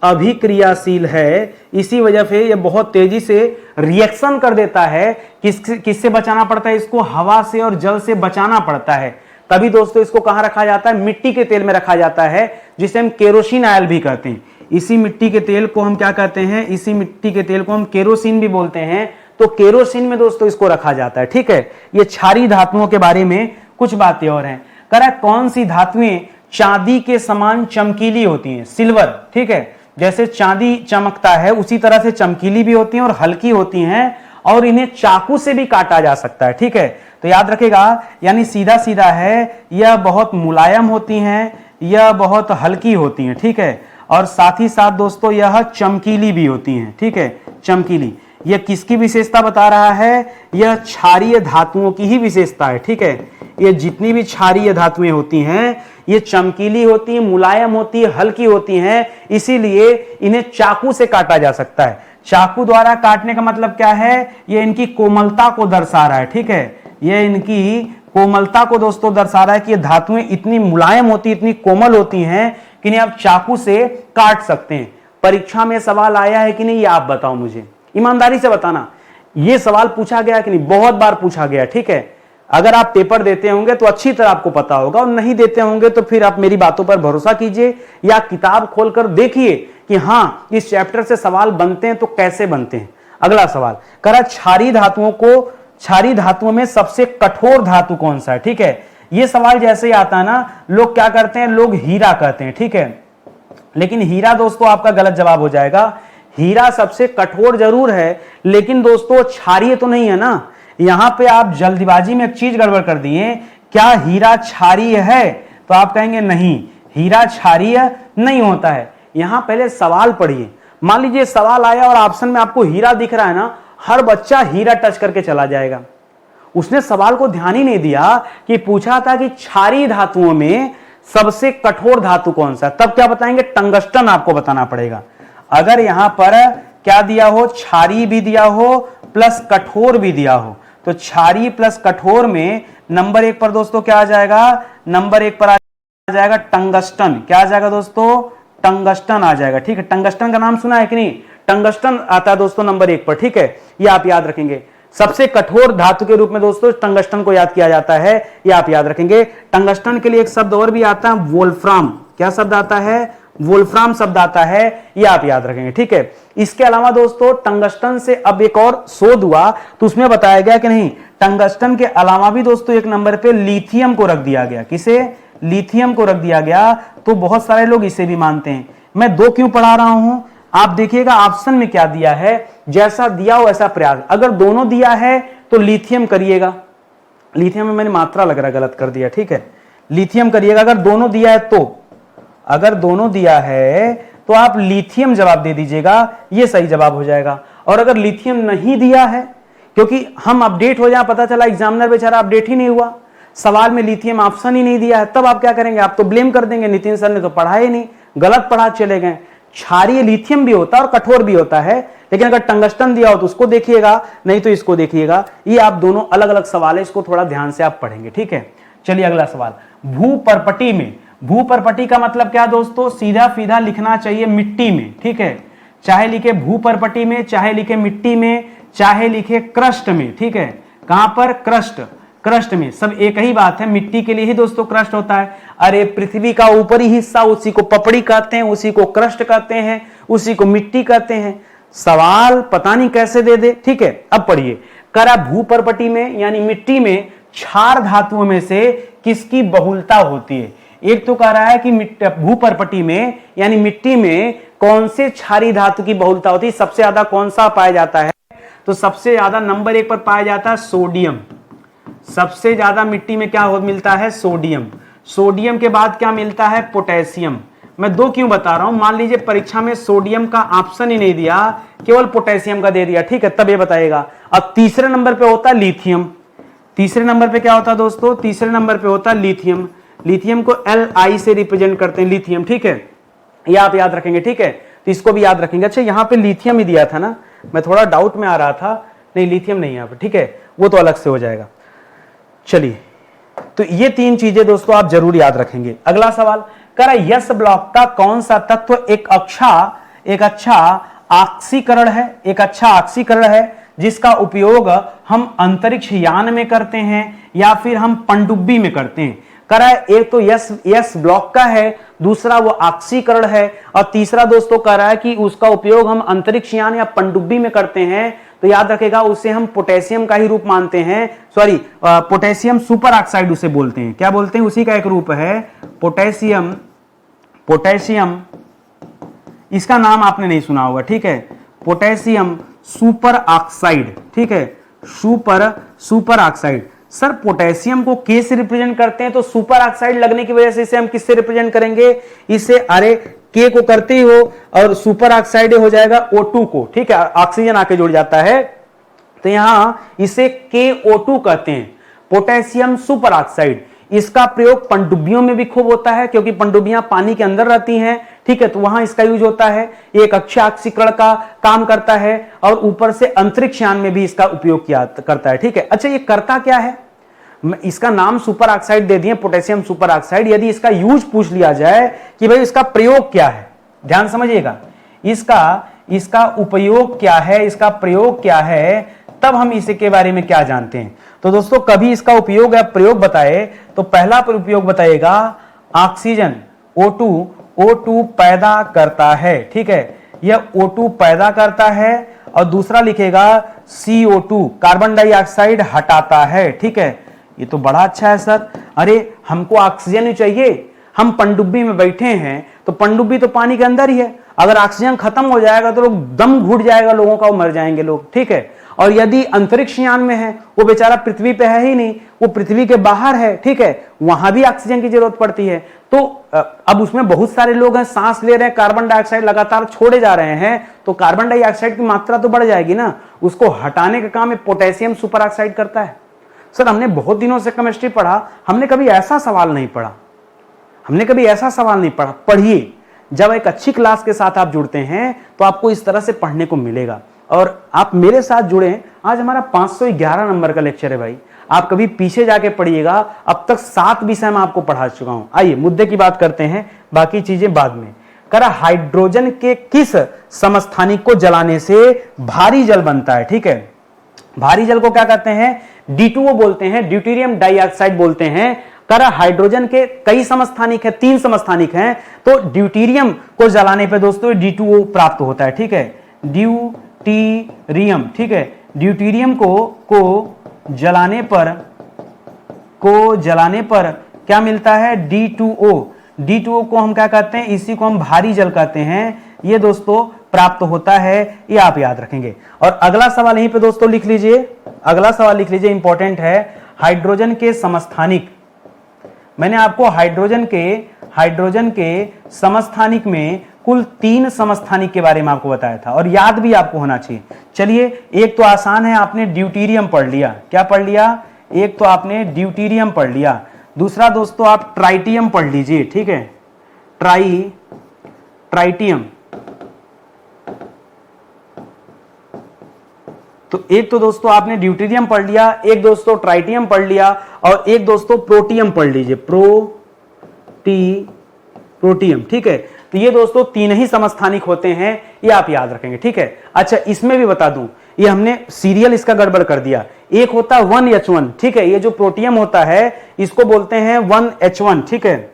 अभिक्रियाशील है, इसी वजह से यह बहुत तेजी से रिएक्शन कर देता है। किससे बचाना पड़ता है इसको, हवा से और जल से बचाना पड़ता है। तभी दोस्तों इसको कहां रखा जाता है, मिट्टी के तेल में रखा जाता है, जिसे हम केरोसिन ऑयल भी कहते हैं। इसी मिट्टी के तेल को हम क्या कहते हैं, इसी मिट्टी के तेल को हम केरोसिन भी बोलते हैं। तो केरोसिन में दोस्तों इसको रखा जाता है, ठीक है। ये क्षारीय धातुओं के बारे में कुछ बातें और हैं। कह रहा है कौन सी धातुएं चांदी के समान चमकीली होती हैं, सिल्वर, ठीक है। जैसे चांदी चमकता है उसी तरह से चमकीली भी होती हैं और हल्की होती हैं, और इन्हें चाकू से भी काटा जा सकता है, ठीक है। तो याद रखेगा, यानी सीधा सीधा है, यह बहुत मुलायम होती हैं, यह बहुत हल्की होती हैं, ठीक है। और साथ ही साथ दोस्तों यह चमकीली भी होती हैं, ठीक है, चमकीली। यह किसकी विशेषता बता रहा है, यह क्षारीय धातुओं की ही विशेषता है, ठीक है। ये जितनी भी क्षारीय धातुएं होती हैं, ये चमकीली होती हैं, मुलायम होती है, हल्की होती हैं, इसीलिए इन्हें चाकू से काटा जा सकता है। चाकू द्वारा काटने का मतलब क्या है, ये इनकी कोमलता को दर्शा रहा है, ठीक है। ये इनकी कोमलता को दोस्तों दर्शा रहा है कि ये धातुएं इतनी मुलायम होती, इतनी कोमल होती हैं कि इन्हें आप चाकू से काट सकते हैं। परीक्षा में सवाल आया है कि नहीं, ये आप बताओ मुझे, ईमानदारी से बताना। ये सवाल पूछा गया कि नहीं, बहुत बार पूछा गया, ठीक है। अगर आप पेपर देते होंगे तो अच्छी तरह आपको पता होगा, और नहीं देते होंगे तो फिर आप मेरी बातों पर भरोसा कीजिए, या किताब खोलकर देखिए कि हां इस चैप्टर से सवाल बनते हैं तो कैसे बनते हैं। अगला सवाल कह रहा क्षारीय धातुओं में सबसे कठोर धातु कौन सा है, ठीक है। ये सवाल जैसे ही आता है ना, लोग क्या करते हैं, लोग हीरा कहते हैं, ठीक है। लेकिन हीरा दोस्तों आपका गलत जवाब हो जाएगा। हीरा सबसे कठोर जरूर है, लेकिन दोस्तों क्षारीय तो नहीं है ना। यहां पे आप जल्दीबाजी में एक चीज गड़बड़ कर दिए, क्या हीरा क्षारीय है, तो आप कहेंगे नहीं, हीरा क्षारीय नहीं होता है। यहां पहले सवाल पढ़िए। मान लीजिए सवाल आया और ऑप्शन में आपको हीरा दिख रहा है ना, हर बच्चा हीरा टच करके चला जाएगा। उसने सवाल को ध्यान ही नहीं दिया कि पूछा था कि क्षारीय धातुओं में सबसे कठोर धातु कौन सा, तब क्या बताएंगे, टंगस्टन आपको बताना पड़ेगा। अगर यहां पर क्या दिया हो, क्षारीय भी दिया हो प्लस कठोर भी दिया हो, तो क्षारीय प्लस कठोर में नंबर 1 पर दोस्तों क्या आ जाएगा, नंबर 1 पर आ जाएगा टंगस्टन। क्या आ जाएगा दोस्तों, टंगस्टन आ जाएगा। ठीक है, टंगस्टन का नाम सुना है कि नहीं, टंगस्टन आता है दोस्तों नंबर 1 पर। ठीक है, ये आप याद रखेंगे। सबसे कठोर धातु के रूप में दोस्तों टंगस्टन को याद किया जाता है, ये आप याद रखेंगे। टंगस्टन के लिए एक शब्द और भी आता है, वोल्फ्राम। क्या शब्द आता है, वोल्फ्राम शब्द आता है, ये आप याद रखेंगे। ठीक है, इसके अलावा दोस्तों टंगस्टन से अब एक और शोध हुआ तो उसमें बताया गया कि नहीं, टंगस्टन के अलावा भी दोस्तों एक नंबर पे लिथियम को रख दिया गया। किसे, लिथियम को रख दिया गया। तो बहुत सारे लोग इसे भी मानते हैं। मैं 2 क्यों पढ़ा रहा हूं, आप देखिएगा ऑप्शन में क्या दिया है, जैसा दिया हो वैसा प्रयास। अगर दोनों दिया है तो लिथियम करिएगा। लिथियम में मैंने मात्रा लग रहा गलत कर दिया। ठीक है, लिथियम करिएगा। अगर दोनों दिया है तो, अगर दोनों दिया है तो आप लिथियम जवाब दे दीजिएगा, ये सही जवाब हो जाएगा। और अगर लिथियम नहीं दिया है, क्योंकि हम अपडेट हो जाए, पता चला एग्जामिनर बेचारा अपडेट ही नहीं हुआ, सवाल में लिथियम ऑप्शन ही नहीं दिया है, तब आप क्या करेंगे, आप तो ब्लेम कर देंगे, नितिन सर ने तो पढ़ा ही नहीं, गलत पढ़ा चले गए। क्षारीय लिथियम भी होता है और कठोर भी होता है, लेकिन अगर टंगस्टन दिया हो तो उसको देखिएगा, नहीं तो इसको देखिएगा। ये आप दोनों अलग अलग सवाल है, इसको थोड़ा ध्यान से आप पढ़ेंगे। ठीक है, चलिए अगला सवाल। भूपर्पटी में, भूपर्पटी का मतलब क्या दोस्तों, सीधा सीधा लिखना चाहिए मिट्टी में। ठीक है, चाहे लिखे भूपर्पटी में, चाहे लिखे मिट्टी में, चाहे लिखे क्रस्ट में। ठीक है, कहां पर, क्रस्ट, क्रस्ट में, सब एक ही बात है। मिट्टी के लिए ही दोस्तों क्रस्ट होता है। अरे पृथ्वी का ऊपरी हिस्सा, उसी को पपड़ी कहते हैं, उसी को क्रस्ट कहते हैं, उसी को मिट्टी कहते हैं। सवाल पता नहीं कैसे दे दे। ठीक है, अब पढ़िए। करा भूपर्पटी में यानी मिट्टी में क्षार धातुओं में से किसकी बहुलता होती है। एक तो कह रहा है कि भूपर्पटी में यानी मिट्टी में कौन से क्षारीय धातु की बहुलता होती है, सबसे ज्यादा कौन सा पाया जाता है, तो सबसे ज्यादा नंबर 1 पर पाया जाता है सोडियम। सबसे ज्यादा मिट्टी में क्या मिलता है, सोडियम। सोडियम के बाद क्या मिलता है, पोटेशियम। मैं 2 क्यों बता रहा हूं, मान लीजिए परीक्षा में सोडियम का ऑप्शन ही नहीं दिया, केवल पोटेशियम का दे दिया। ठीक है, तब ये बताएगा। अब तीसरे नंबर पे होता है लिथियम। तीसरे नंबर पे क्या होता है दोस्तों, तीसरे नंबर पे होता है लिथियम। लिथियम को Li से रिप्रेजेंट करते हैं, लिथियम। ठीक है, ये आप याद रखेंगे। ठीक है, तो इसको भी याद रखेंगे। अच्छा, यहां पे लिथियम ही दिया था ना, मैं थोड़ा डाउट में आ रहा था, नहीं लिथियम नहीं यहाँ पे। ठीक है, वो तो अलग से हो जाएगा। चलिए, तो ये 3 चीजें दोस्तों आप जरूर याद रखेंगे। अगला सवाल करा, यस ब्लॉक का कौन सा तत्व एक अच्छा ऑक्सीकरण है, एक अच्छा ऑक्सीकरण है जिसका उपयोग हम अंतरिक्ष यान में करते हैं या फिर हम पनडुब्बी में करते हैं। करा एक तो यस ब्लॉक का है, दूसरा वो ऑक्सीकरण है, और तीसरा दोस्तों कह रहा है कि उसका उपयोग हम अंतरिक्ष यान या पनडुब्बी में करते हैं। तो याद रखेगा, उसे हम पोटेशियम का ही रूप मानते हैं, सॉरी पोटेशियम सुपर ऑक्साइड उसे बोलते हैं। क्या बोलते हैं, उसी का एक रूप है पोटेशियम। पोटेशियम इसका नाम आपने नहीं सुना होगा। ठीक है, पोटेशियम सुपर ऑक्साइड। ठीक है, सुपर ऑक्साइड। सर पोटेशियम को के से रिप्रेजेंट करते हैं, तो सुपर ऑक्साइड लगने की वजह से इसे हम किससे रिप्रेजेंट करेंगे, इसे अरे के को करते ही हो और सुपर ऑक्साइड हो जाएगा O2 को। ठीक है, ऑक्सीजन आके जुड़ जाता है, तो यहां इसे KO2 कहते हैं, पोटेशियम सुपर ऑक्साइड। इसका प्रयोग पनडुब्बियों में भी खूब होता है, क्योंकि पनडुब्बियां पानी के अंदर रहती हैं। ठीक है, तो वहां इसका यूज होता है। एक अच्छा ऑक्सीकरण का काम करता है और ऊपर से अंतरिक्ष यान में भी इसका उपयोग किया करता है। ठीक है, अच्छा ये करता क्या है, इसका नाम सुपर ऑक्साइड दे दिए, पोटेशियम सुपर ऑक्साइड। यदि इसका यूज पूछ लिया जाए कि भाई इसका प्रयोग क्या है, ध्यान समझिएगा, इसका उपयोग क्या है, इसका प्रयोग क्या है, तब हम इसे के बारे में क्या जानते हैं। तो दोस्तों कभी इसका उपयोग या प्रयोग बताए तो पहला उपयोग बताएगा ऑक्सीजन, O2 पैदा करता है। ठीक है, यह O2 पैदा करता है, और दूसरा लिखेगा CO2 कार्बन डाइऑक्साइड हटाता है। ठीक है, ये तो बड़ा अच्छा है सर। अरे हमको ऑक्सीजन ही चाहिए, हम पनडुब्बी में बैठे हैं, तो पनडुब्बी तो पानी के अंदर ही है, अगर ऑक्सीजन खत्म हो जाएगा तो लोग दम घुट जाएगा लोगों का, वो मर जाएंगे लोग। ठीक है, और यदि अंतरिक्ष यान में है, वो बेचारा पृथ्वी पे है ही नहीं, वो पृथ्वी के बाहर है, ठीक है, वहां भी ऑक्सीजन की जरूरत पड़ती है। तो अब उसमें बहुत सारे लोग हैं, सांस ले रहे हैं, कार्बन डाइऑक्साइड लगातार छोड़े जा रहे हैं, तो कार्बन डाइऑक्साइड की मात्रा तो बढ़ जाएगी ना। उसको हटाने का काम पोटेशियम सुपर ऑक्साइड करता है। सर हमने बहुत दिनों से केमिस्ट्री पढ़ा, हमने कभी ऐसा सवाल नहीं पढ़ा, हमने कभी ऐसा सवाल नहीं पढ़ा। पढ़िए, जब एक अच्छी क्लास के साथ आप जुड़ते हैं तो आपको इस तरह से पढ़ने को मिलेगा। और आप मेरे साथ जुड़े, आज हमारा 511 नंबर का लेक्चर है भाई। आप कभी पीछे जाके पढ़िएगा, अब तक 7 विषय मैं आपको पढ़ा चुका हूं। आइए मुद्दे की बात करते हैं, बाकी चीजें बाद में। करा हाइड्रोजन के किस समस्थानिक को जलाने से भारी जल बनता है? ठीक है, भारी जल को क्या कहते हैं? D2O बोलते हैं, ड्यूटेरियम डाइऑक्साइड बोलते हैं। करा हाइड्रोजन के कई समस्थानिक है, 3 समस्थानिक हैं, तो ड्यूटेरियम को जलाने पे दोस्तों D2O प्राप्त होता है। ठीक है, ड्यूटेरियम, ठीक है, ड्यूटेरियम को जलाने पर क्या मिलता है? D2O। D2O को हम क्या कहते हैं? इसी को हम भारी जल कहते हैं। ये दोस्तों प्राप्त होता है, ये आप याद रखेंगे। और अगला सवाल यहीं पे दोस्तों लिख लीजिए, अगला सवाल लिख लीजिए, इंपॉर्टेंट है। हाइड्रोजन के समस्थानिक, मैंने आपको हाइड्रोजन के समस्थानिक में कुल 3 समस्थानिक के बारे में आपको बताया था, और याद भी आपको होना चाहिए। चलिए, एक तो आसान है, आपने ड्यूटेरियम पढ़ लिया। क्या पढ़ लिया? एक तो आपने ड्यूटेरियम पढ़ लिया, दूसरा दोस्तों आप ट्राइटियम पढ़ लीजिए। ठीक है, ट्राइटियम। तो एक तो दोस्तों आपने ड्यूटेरियम पढ़ लिया, एक दोस्तों ट्राइटियम पढ़ लिया, और एक दोस्तों प्रोटियम पढ़ लीजिए, प्रोटियम। ठीक है, तो ये दोस्तों 3 ही समस्थानिक होते हैं, ये आप याद रखेंगे। ठीक है, अच्छा इसमें भी बता दूं, ये हमने सीरियल इसका गड़बड़ कर दिया। एक होता है 1H1, ठीक है, ये जो प्रोटियम होता है इसको बोलते हैं 1H1, ठीक है,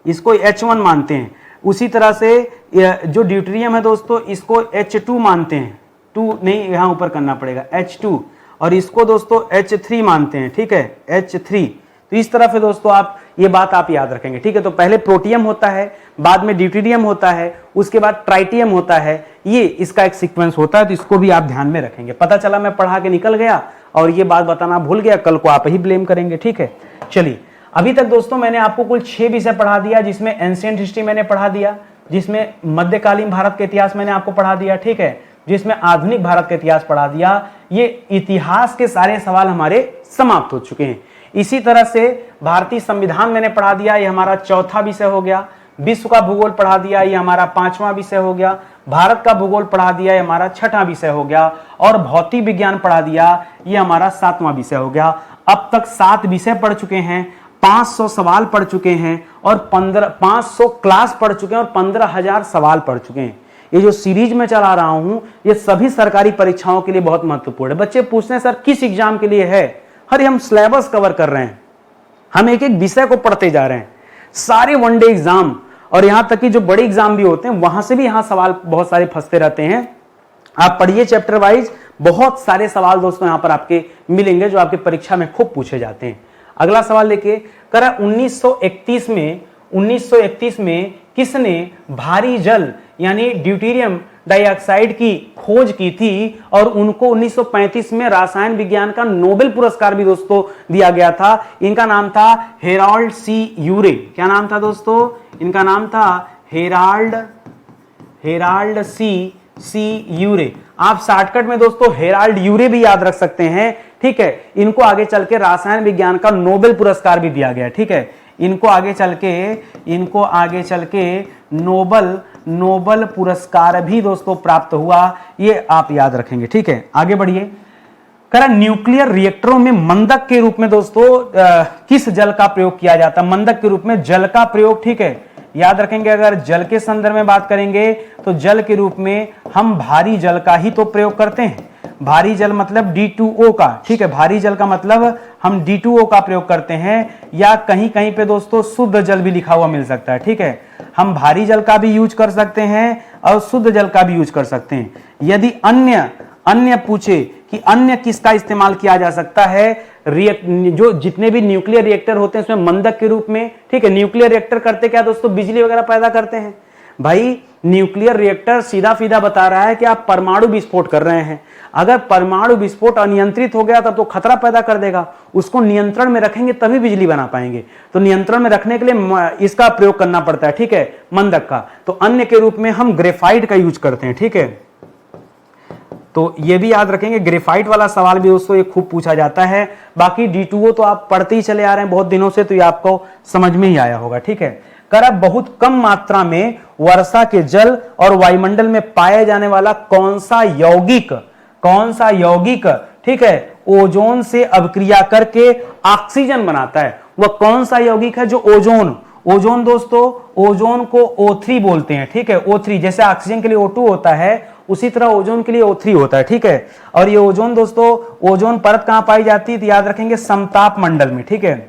इसको H1 मानते हैं। उसी तरह से जो ड्यूटेरियम है दोस्तों, इसको H2 मानते हैं, 2 नहीं, यहां ऊपर करना पड़ेगा, H2, और इसको दोस्तों H3 मानते हैं। ठीक है, H3। तो इस तरह से दोस्तों आप ये बात आप याद रखेंगे। ठीक है, तो पहले प्रोटियम होता है, बाद में ड्यूटेरियम होता है, उसके बाद ट्राइटियम होता है, ये इसका एक सीक्वेंस होता है, तो इसको भी आप ध्यान में रखेंगे। पता चला मैं पढ़ा के निकल गया और ये बात बताना भूल गया, कल को आप ही ब्लेम करेंगे। ठीक है, चलिए, अभी तक दोस्तों मैंने आपको कुल 6 विषय पढ़ा दिया, जिसमें एंशिएंट हिस्ट्री मैंने पढ़ा दिया, जिसमें मध्यकालीन भारत के इतिहास मैंने आपको पढ़ा दिया, ठीक है, जिसमें आधुनिक भारत का इतिहास पढ़ा दिया। ये इतिहास के सारे सवाल हमारे समाप्त हो चुके हैं। इसी तरह से भारतीय संविधान मैंने पढ़ा दिया, ये हमारा 4था विषय हो गया। विश्व का भूगोल पढ़ा दिया, ये हमारा 5वां विषय हो गया। भारत का भूगोल पढ़ा दिया, ये हमारा 6वां विषय हो गया। और भौतिक विज्ञान पढ़ा दिया, ये हमारा 7वां विषय हो गया। अब तक 7 विषय पढ़ चुके हैं, 500 सवाल पढ़ चुके हैं, और 500 क्लास पढ़ चुके हैं, और 15,000 सवाल पढ़ चुके हैं। ये जो सीरीज में चला रहा हूं, ये सभी सरकारी परीक्षाओं के लिए बहुत महत्वपूर्ण है। बच्चे पूछते हैं सर किस एग्जाम के लिए है? अरे हम सिलेबस कवर कर रहे हैं, हम एक एक विषय को पढ़ते जा रहे हैं, सारे वनडे एग्जाम, और यहां तक कि जो बड़े एग्जाम भी होते हैं वहां से भी यहां सवाल बहुत सारे फंसते रहते हैं। आप पढ़िए चैप्टर वाइज, बहुत सारे सवाल दोस्तों यहां पर आपके मिलेंगे जो आपके परीक्षा में खूब पूछे जाते हैं। अगला सवाल लेके करा 1931 में किसने भारी जल यानी ड्यूटेरियम डाइऑक्साइड की खोज की थी, और उनको 1935 में रसायन विज्ञान का नोबेल पुरस्कार भी दोस्तों दिया गया था। इनका नाम था हेराल्ड सी यूरे। क्या नाम था दोस्तों? इनका नाम था हेराल्ड सी यूरे। आप शॉर्टकट में दोस्तों हेराल्ड यूरे भी याद रख सकते हैं। ठीक है, इनको आगे चल के रसायन विज्ञान का नोबेल पुरस्कार भी दिया गया। ठीक है, इनको आगे चल के नोबेल पुरस्कार भी दोस्तों प्राप्त हुआ, ये आप याद रखेंगे। ठीक है, आगे बढ़िए। करा न्यूक्लियर रिएक्टरों में मंदक के रूप में दोस्तों किस जल का प्रयोग किया जाता है? मंदक के रूप में जल का प्रयोग। ठीक है, याद रखेंगे, अगर जल के संदर्भ में बात करेंगे तो जल के रूप में हम भारी जल का ही तो प्रयोग करते हैं। भारी जल मतलब D2O का। ठीक है, भारी जल का मतलब हम D2O का प्रयोग करते हैं, या कहीं कहीं पे दोस्तों शुद्ध जल भी लिखा हुआ मिल सकता है। ठीक है, हम भारी जल का भी यूज कर सकते हैं और शुद्ध जल का भी यूज कर सकते हैं। यदि अन्य पूछे कि अन्य किसका इस्तेमाल किया जा सकता है, जो जितने भी न्यूक्लियर रिएक्टर होते हैं उसमें मंदक के रूप में। ठीक है, न्यूक्लियर रिएक्टर करते क्या दोस्तों? बिजली वगैरह पैदा करते हैं। भाई न्यूक्लियर रिएक्टर सीधा सीधा बता रहा है कि आप परमाणु विस्फोट कर रहे हैं। अगर परमाणु विस्फोट अनियंत्रित हो गया तब तो खतरा पैदा कर देगा, उसको नियंत्रण में रखेंगे तभी बिजली बना पाएंगे। तो नियंत्रण में रखने के लिए इसका प्रयोग करना पड़ता है, ठीक है, मंदक का। तो अन्य के रूप में हम ग्रेफाइट का यूज करते हैं, ठीक है। तो ये भी याद रखेंगे, ग्रेफाइट वाला सवाल भी दोस्तों ये खूब पूछा जाता है। बाकी D2O तो आप पढ़ते ही चले आ रहे हैं बहुत दिनों से, तो ये आपको समझ में ही आया होगा, ठीक है। कर बहुत कम मात्रा में वर्षा के जल और वायुमंडल में पाए जाने वाला कौन सा यौगिक, ठीक है, ओजोन से अभिक्रिया करके ऑक्सीजन बनाता है? वह कौन सा यौगिक है जो ओजोन दोस्तों, ओजोन को O3 बोलते हैं, ठीक है। O3 जैसे ऑक्सीजन के लिए O2 होता है, उसी तरह ओजोन के लिए O3 होता है, ठीक है। और ये ओजोन दोस्तों, ओजोन परत कहां पाई जाती है? तो याद रखेंगे समताप मंडल में, ठीक है।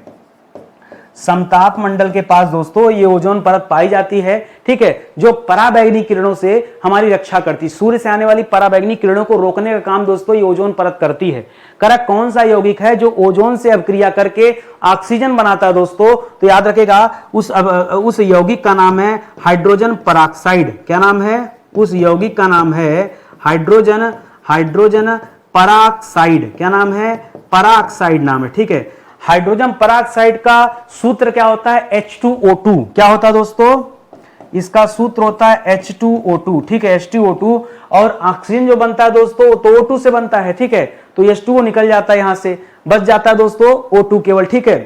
समताप मंडल के पास दोस्तों ये ओजोन परत पाई जाती है, ठीक है, जो पराबैंगनी किरणों से हमारी रक्षा करती है। सूर्य से आने वाली पराबैंगनी किरणों को रोकने का काम दोस्तों ये ओजोन परत करती है। करेक्ट, कौन सा यौगिक है जो ओजोन से अभिक्रिया करके ऑक्सीजन बनाता है दोस्तों? तो याद रखेगा उस यौगिक का नाम है हाइड्रोजन पराक्साइड। क्या नाम है? उस यौगिक का नाम है हाइड्रोजन पराक्साइड। क्या नाम है? पराक्साइड नाम है, ठीक है। हाइड्रोजन पराक्साइड का सूत्र क्या होता है? H2O2। क्या होता है दोस्तों? इसका सूत्र होता है H2O2, ठीक है, H2O2। और ऑक्सीजन जो बनता है दोस्तों तो O2 से बनता है, ठीक है। तो H2O निकल जाता है, यहां से बच जाता है दोस्तों O2 केवल, ठीक है।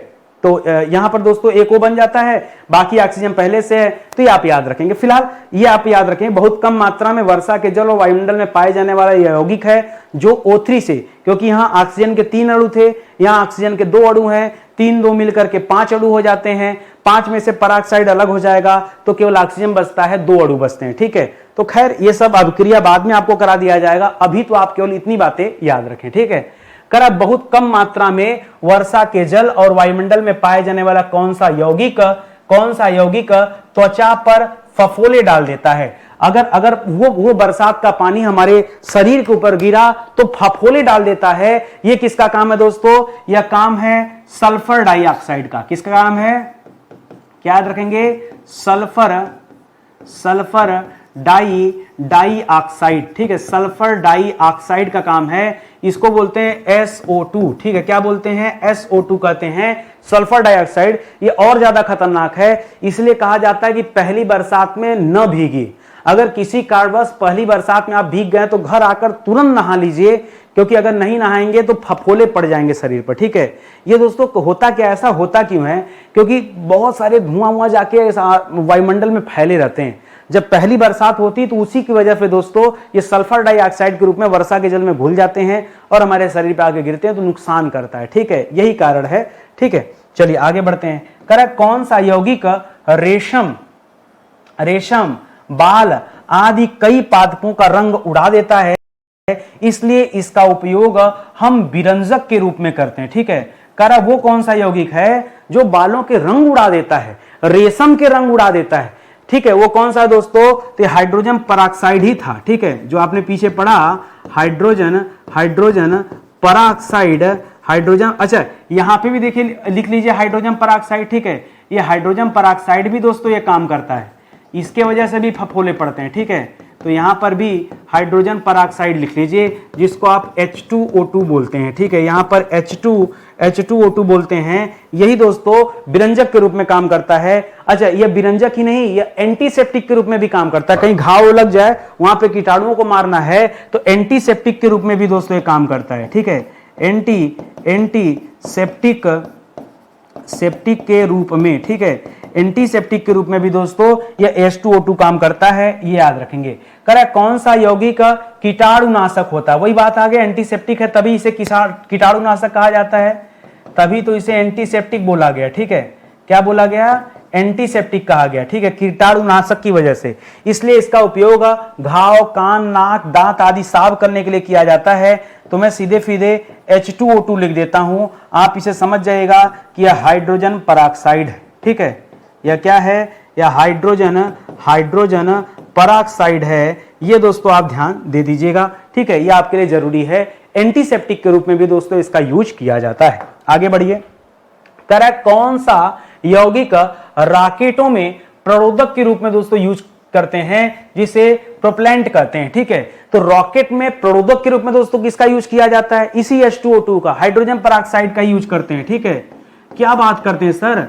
तो यहां पर दोस्तों एक O बन जाता है, बाकी ऑक्सीजन पहले से है। तो ये आप याद रखेंगे, फिलहाल ये आप याद रखेंगे, बहुत कम मात्रा में वर्षा के जल और वायुमंडल में पाए जाने वाला यौगिक है जो O3 से, क्योंकि यहाँ ऑक्सीजन के 3 अणु थे, यहाँ ऑक्सीजन के 2 अणु हैं, 3 2 मिलकर के 5 अणु हो जाते हैं। 5 में से पराक्साइड अलग हो जाएगा तो केवल ऑक्सीजन बचता है, 2 अणु बचते हैं, ठीक है। तो खैर ये सब अभिक्रिया बाद में आपको करा दिया जाएगा, अभी तो आप केवल इतनी बातें याद रखें, ठीक है। कर बहुत कम मात्रा में वर्षा के जल और वायुमंडल में पाए जाने वाला कौन सा यौगिक त्वचा पर फफोले डाल देता है? अगर वो बरसात का पानी हमारे शरीर के ऊपर गिरा तो फफोले डाल देता है। ये किसका काम है दोस्तों? यह काम है सल्फर डाइऑक्साइड का। किसका काम है? क्या याद रखेंगे? सल्फर डाइऑक्साइड, ठीक है, सल्फर डाइऑक्साइड का काम है। इसको बोलते हैं SO2, ठीक है। क्या बोलते हैं? SO2 कहते हैं, सल्फर डाइऑक्साइड। ये और ज्यादा खतरनाक है, इसलिए कहा जाता है कि पहली बरसात में न भीगिए। अगर किसी कारणवश पहली बरसात में आप भीग गए तो घर आकर तुरंत नहा लीजिए, क्योंकि अगर नहीं नहाएंगे तो फफोले पड़ जाएंगे शरीर पर, ठीक है। ये दोस्तों होता क्या, ऐसा होता क्यों है? क्योंकि बहुत सारे धुआं जाके वायुमंडल में फैले रहते हैं। जब पहली बरसात होती है तो उसी की वजह से दोस्तों ये सल्फर डाइऑक्साइड के रूप में वर्षा के जल में घुल जाते हैं और हमारे शरीर पे आगे गिरते हैं तो नुकसान करता है, ठीक है। यही कारण है, ठीक है। चलिए आगे बढ़ते हैं। करेक्ट, कौन सा यौगिक रेशम, बाल आदि कई पादपों का रंग उड़ा देता है, इसलिए इसका उपयोग हम विरंजक के रूप में करते हैं, ठीक है। करा वो कौन सा यौगिक है जो बालों के रंग उड़ा देता है, रेशम के रंग उड़ा देता है, ठीक है। वो कौन सा है दोस्तों? तो हाइड्रोजन पराक्साइड ही था, ठीक है, जो आपने पीछे पढ़ा, हाइड्रोजन पराक्साइड, हाइड्रोजन। अच्छा यहां पे भी देखिए, लिख लीजिए हाइड्रोजन पराक्साइड, ठीक है। ये हाइड्रोजन पराक्साइड भी दोस्तों ये काम करता है, इसके वजह से भी फफोले पड़ते हैं, ठीक है। तो यहां पर भी हाइड्रोजन पराक्साइड लिख लीजिए, जिसको आप H2O2 बोलते हैं, ठीक है। यहां पर H2O2 बोलते हैं। यही दोस्तों विरंजक के रूप में काम करता है। अच्छा ये विरंजक ही नहीं, ये एंटीसेप्टिक के रूप में भी काम करता है। कहीं घाव लग जाए, वहां पे कीटाणुओं को मारना है तो एंटीसेप्टिक के रूप में भी दोस्तों ये काम करता है, ठीक है। सेप्टिक के रूप में, ठीक है, एंटीसेप्टिक के रूप में भी दोस्तों यह H2O2 काम करता है, ये याद रखेंगे। करेक्ट, कौन सा यौगिक कीटाणुनाशक होता है? वही बात आ गई, एंटीसेप्टिक है तभी इसे कीटाणुनाशक कहा जाता है, तभी तो इसे एंटीसेप्टिक बोला गया, ठीक है। क्या बोला गया? एंटीसेप्टिक कहा गया, ठीक है, कीटाणुनाशक की वजह से। इसलिए इसका उपयोग घाव, कान, नाक, दांत आदि साफ करने के लिए किया जाता है। तो मैं सीधे H2O2 लिख देता हूं, आप इसे समझ जाइएगा कि यह हाइड्रोजन पराक्साइड है, ठीक है। यह क्या है? यह हाइड्रोजन पराक्साइड है। ये दोस्तों आप ध्यान दे दीजिएगा, ठीक है, यह आपके लिए जरूरी है। एंटीसेप्टिक के रूप में भी दोस्तों इसका यूज किया जाता है। आगे बढ़िए। करेक्ट, कौन सा यौगिक रॉकेटों में प्रणोदक के रूप में दोस्तों यूज करते हैं जिसे प्रोपेलेंट कहते हैं, ठीक है। तो रॉकेट में प्रोद्योगिक के रूप में दोस्तों किसका यूज किया जाता है, इसी H2O2 का, हाइड्रोजन पेरोक्साइड का यूज करते हैं, ठीक है। क्या बात करते हैं सर,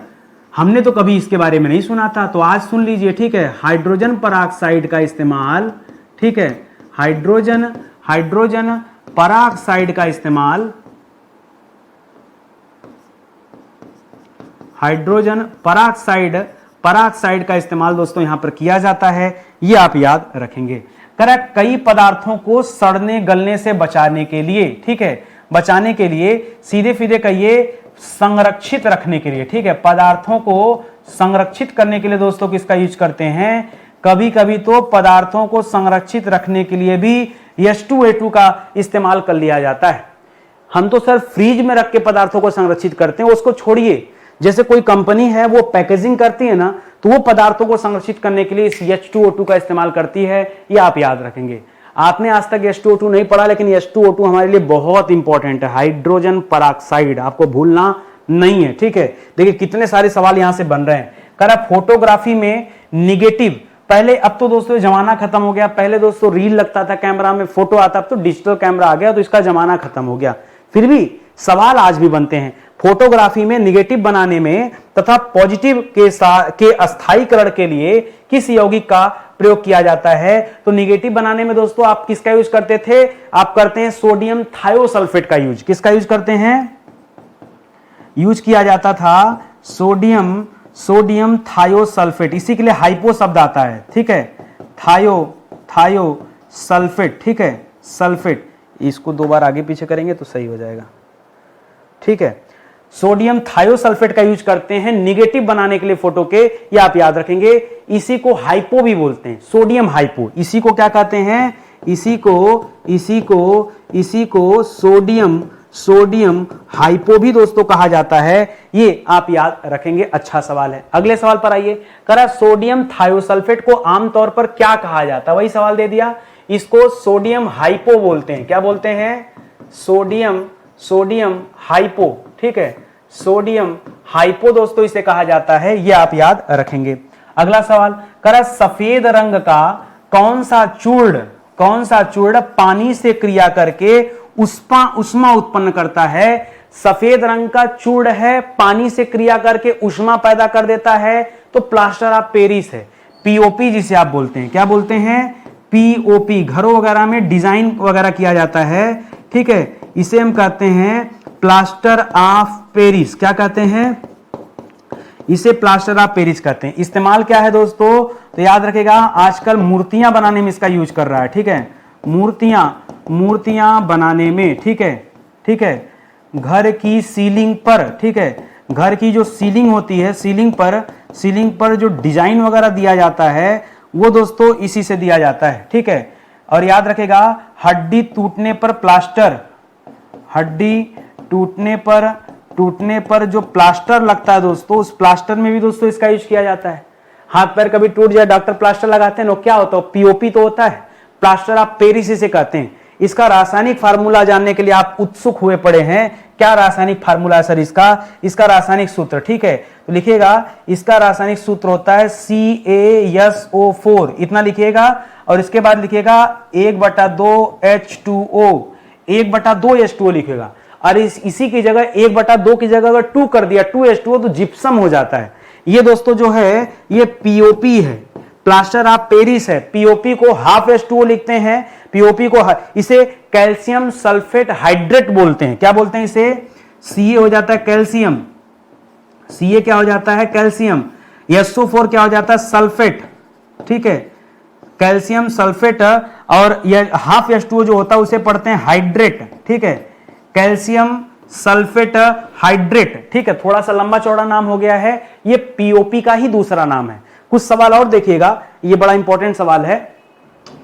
हमने तो कभी इसके बारे में नहीं सुना था, तो आज सुन लीजिए, ठीक है। हाइड्रोजन पेरोक्साइड का इस्तेमाल, ठीक है, हाइड्रोजन पेरोक्साइड का इस्तेमाल, हाइड्रोजन पेरोक्साइड का इस्तेमाल दोस्तों यहां पर किया जाता है, ये आप याद रखेंगे। करेक्ट, कई पदार्थों को सड़ने गलने से बचाने के लिए, ठीक है, बचाने के लिए, सीधे सीधे कहिए संरक्षित रखने के लिए, ठीक है, पदार्थों को संरक्षित करने के लिए दोस्तों किसका यूज करते हैं, कभी कभी तो पदार्थों को संरक्षित रखने के लिए भी H2O2 का इस्तेमाल कर लिया जाता है। हम तो सर फ्रीज में रख के पदार्थों को संरक्षित करते हैं, उसको छोड़िए, जैसे कोई कंपनी है वो पैकेजिंग करती है ना, तो वो पदार्थों को संरक्षित करने के लिए इस H2O2 का इस्तेमाल करती है, ये आप याद रखेंगे। आपने आज तक H2O2 नहीं पढ़ा, लेकिन H2O2 हमारे लिए बहुत इंपॉर्टेंट है, हाइड्रोजन पेरोक्साइड आपको भूलना नहीं है, ठीक है। देखिए कितने सारे सवाल यहां से बन रहे हैं। करा फोटोग्राफी में निगेटिव, पहले, अब तो दोस्तों जमाना खत्म हो गया, पहले दोस्तों रील लगता था कैमरा में, फोटो आता, अब तो डिजिटल कैमरा आ गया, तो इसका जमाना खत्म हो गया। फिर भी सवाल आज भी बनते हैं, फोटोग्राफी में निगेटिव बनाने में तथा पॉजिटिव के अस्थायीकरण के लिए किस यौगिक का प्रयोग किया जाता है। तो निगेटिव बनाने में दोस्तों आप किसका यूज करते थे, आप करते हैं सोडियम थायोसल्फेट का यूज। किसका यूज करते हैं, यूज किया जाता था सोडियम थायोसल्फेट, इसी के लिए हाइपो शब्द आता है, ठीक है, थायोसल्फेट, ठीक है, सल्फेट, इसको दो बार आगे पीछे करेंगे तो सही हो जाएगा, ठीक है। सोडियम थायोसल्फेट का यूज करते हैं निगेटिव बनाने के लिए फोटो के, ये आप याद रखेंगे। इसी को हाइपो भी बोलते हैं, सोडियम हाइपो, इसी को क्या कहते हैं, इसी को सोडियम हाइपो भी दोस्तों कहा जाता है, ये आप याद रखेंगे। अच्छा सवाल है। अगले सवाल पर आइए, करा सोडियम थायोसल्फेट को आमतौर पर क्या कहा जाता है, वही सवाल दे दिया, इसको सोडियम हाइपो बोलते हैं। क्या बोलते हैं, सोडियम हाइपो, ठीक है, सोडियम हाइपो दोस्तों इसे कहा जाता है, ये आप याद रखेंगे। अगला सवाल, करा सफेद रंग का कौन सा चूर्ण पानी से क्रिया करके उष्मा उत्पन्न करता है। सफेद रंग का चूर्ण है, पानी से क्रिया करके उष्मा पैदा कर देता है, तो प्लास्टर ऑफ पेरिस है, पीओपी जिसे आप बोलते हैं। क्या बोलते हैं, पीओपी, घरों वगैरह में डिजाइन वगैरह किया जाता है, ठीक है, इसे हम कहते हैं प्लास्टर ऑफ पेरिस। क्या कहते हैं, इसे प्लास्टर ऑफ पेरिस कहते हैं। इस्तेमाल क्या है दोस्तों, तो याद रखेगा, आजकल मूर्तियां बनाने में इसका यूज कर रहा है, ठीक है, मूर्तियां बनाने में, ठीक है, घर की सीलिंग पर, ठीक है, घर की जो सीलिंग होती है, सीलिंग पर जो डिजाइन वगैरह दिया जाता है, वो दोस्तों इसी से दिया जाता है, ठीक है। और याद रखेगा, हड्डी टूटने पर जो प्लास्टर लगता है दोस्तों, उस प्लास्टर में भी दोस्तों इसका यूज किया जाता है। हाथ पैर कभी टूट जाए, डॉक्टर प्लास्टर लगाते हैं, क्या होता है, पीओपी तो होता है, प्लास्टर ऑफ पेरिस इसे कहते हैं। इसका रासायनिक फार्मूला जानने के लिए आप उत्सुक हुए पड़े हैं, क्या रासायनिक फार्मूला है सर इसका रासायनिक सूत्र, ठीक है, तो लिखिएगा, इसका रासायनिक सूत्र होता है CaSO4, इतना लिखिएगा, और इसके बाद लिखिएगा 1/2 H2O, 1/2 H2O लिखिएगा, और इसी की जगह 1/2 की जगह अगर 2 कर दिया, 2H2O, तो जिप्सम हो जाता है। ये दोस्तों जो है ये पीओपी है, प्लास्टर ऑफ पेरिस है। पीओपी को हाफ H2O लिखते हैं, पीओपी को इसे कैल्शियम सल्फेट हाइड्रेट बोलते हैं। क्या बोलते हैं इसे, Ca हो जाता है कैल्शियम, Ca क्या हो जाता है कैल्शियम, SO4 क्या हो जाता है सल्फेट, ठीक है, कैल्शियम सल्फेट, और यह हाफ H2O जो होता है उसे पढ़ते हैं हाइड्रेट, ठीक है, कैल्शियम सल्फेट हाइड्रेट, ठीक है। थोड़ा सा लंबा चौड़ा नाम हो गया है, ये पीओपी का ही दूसरा नाम है। कुछ सवाल और देखिएगा, ये बड़ा इंपॉर्टेंट सवाल है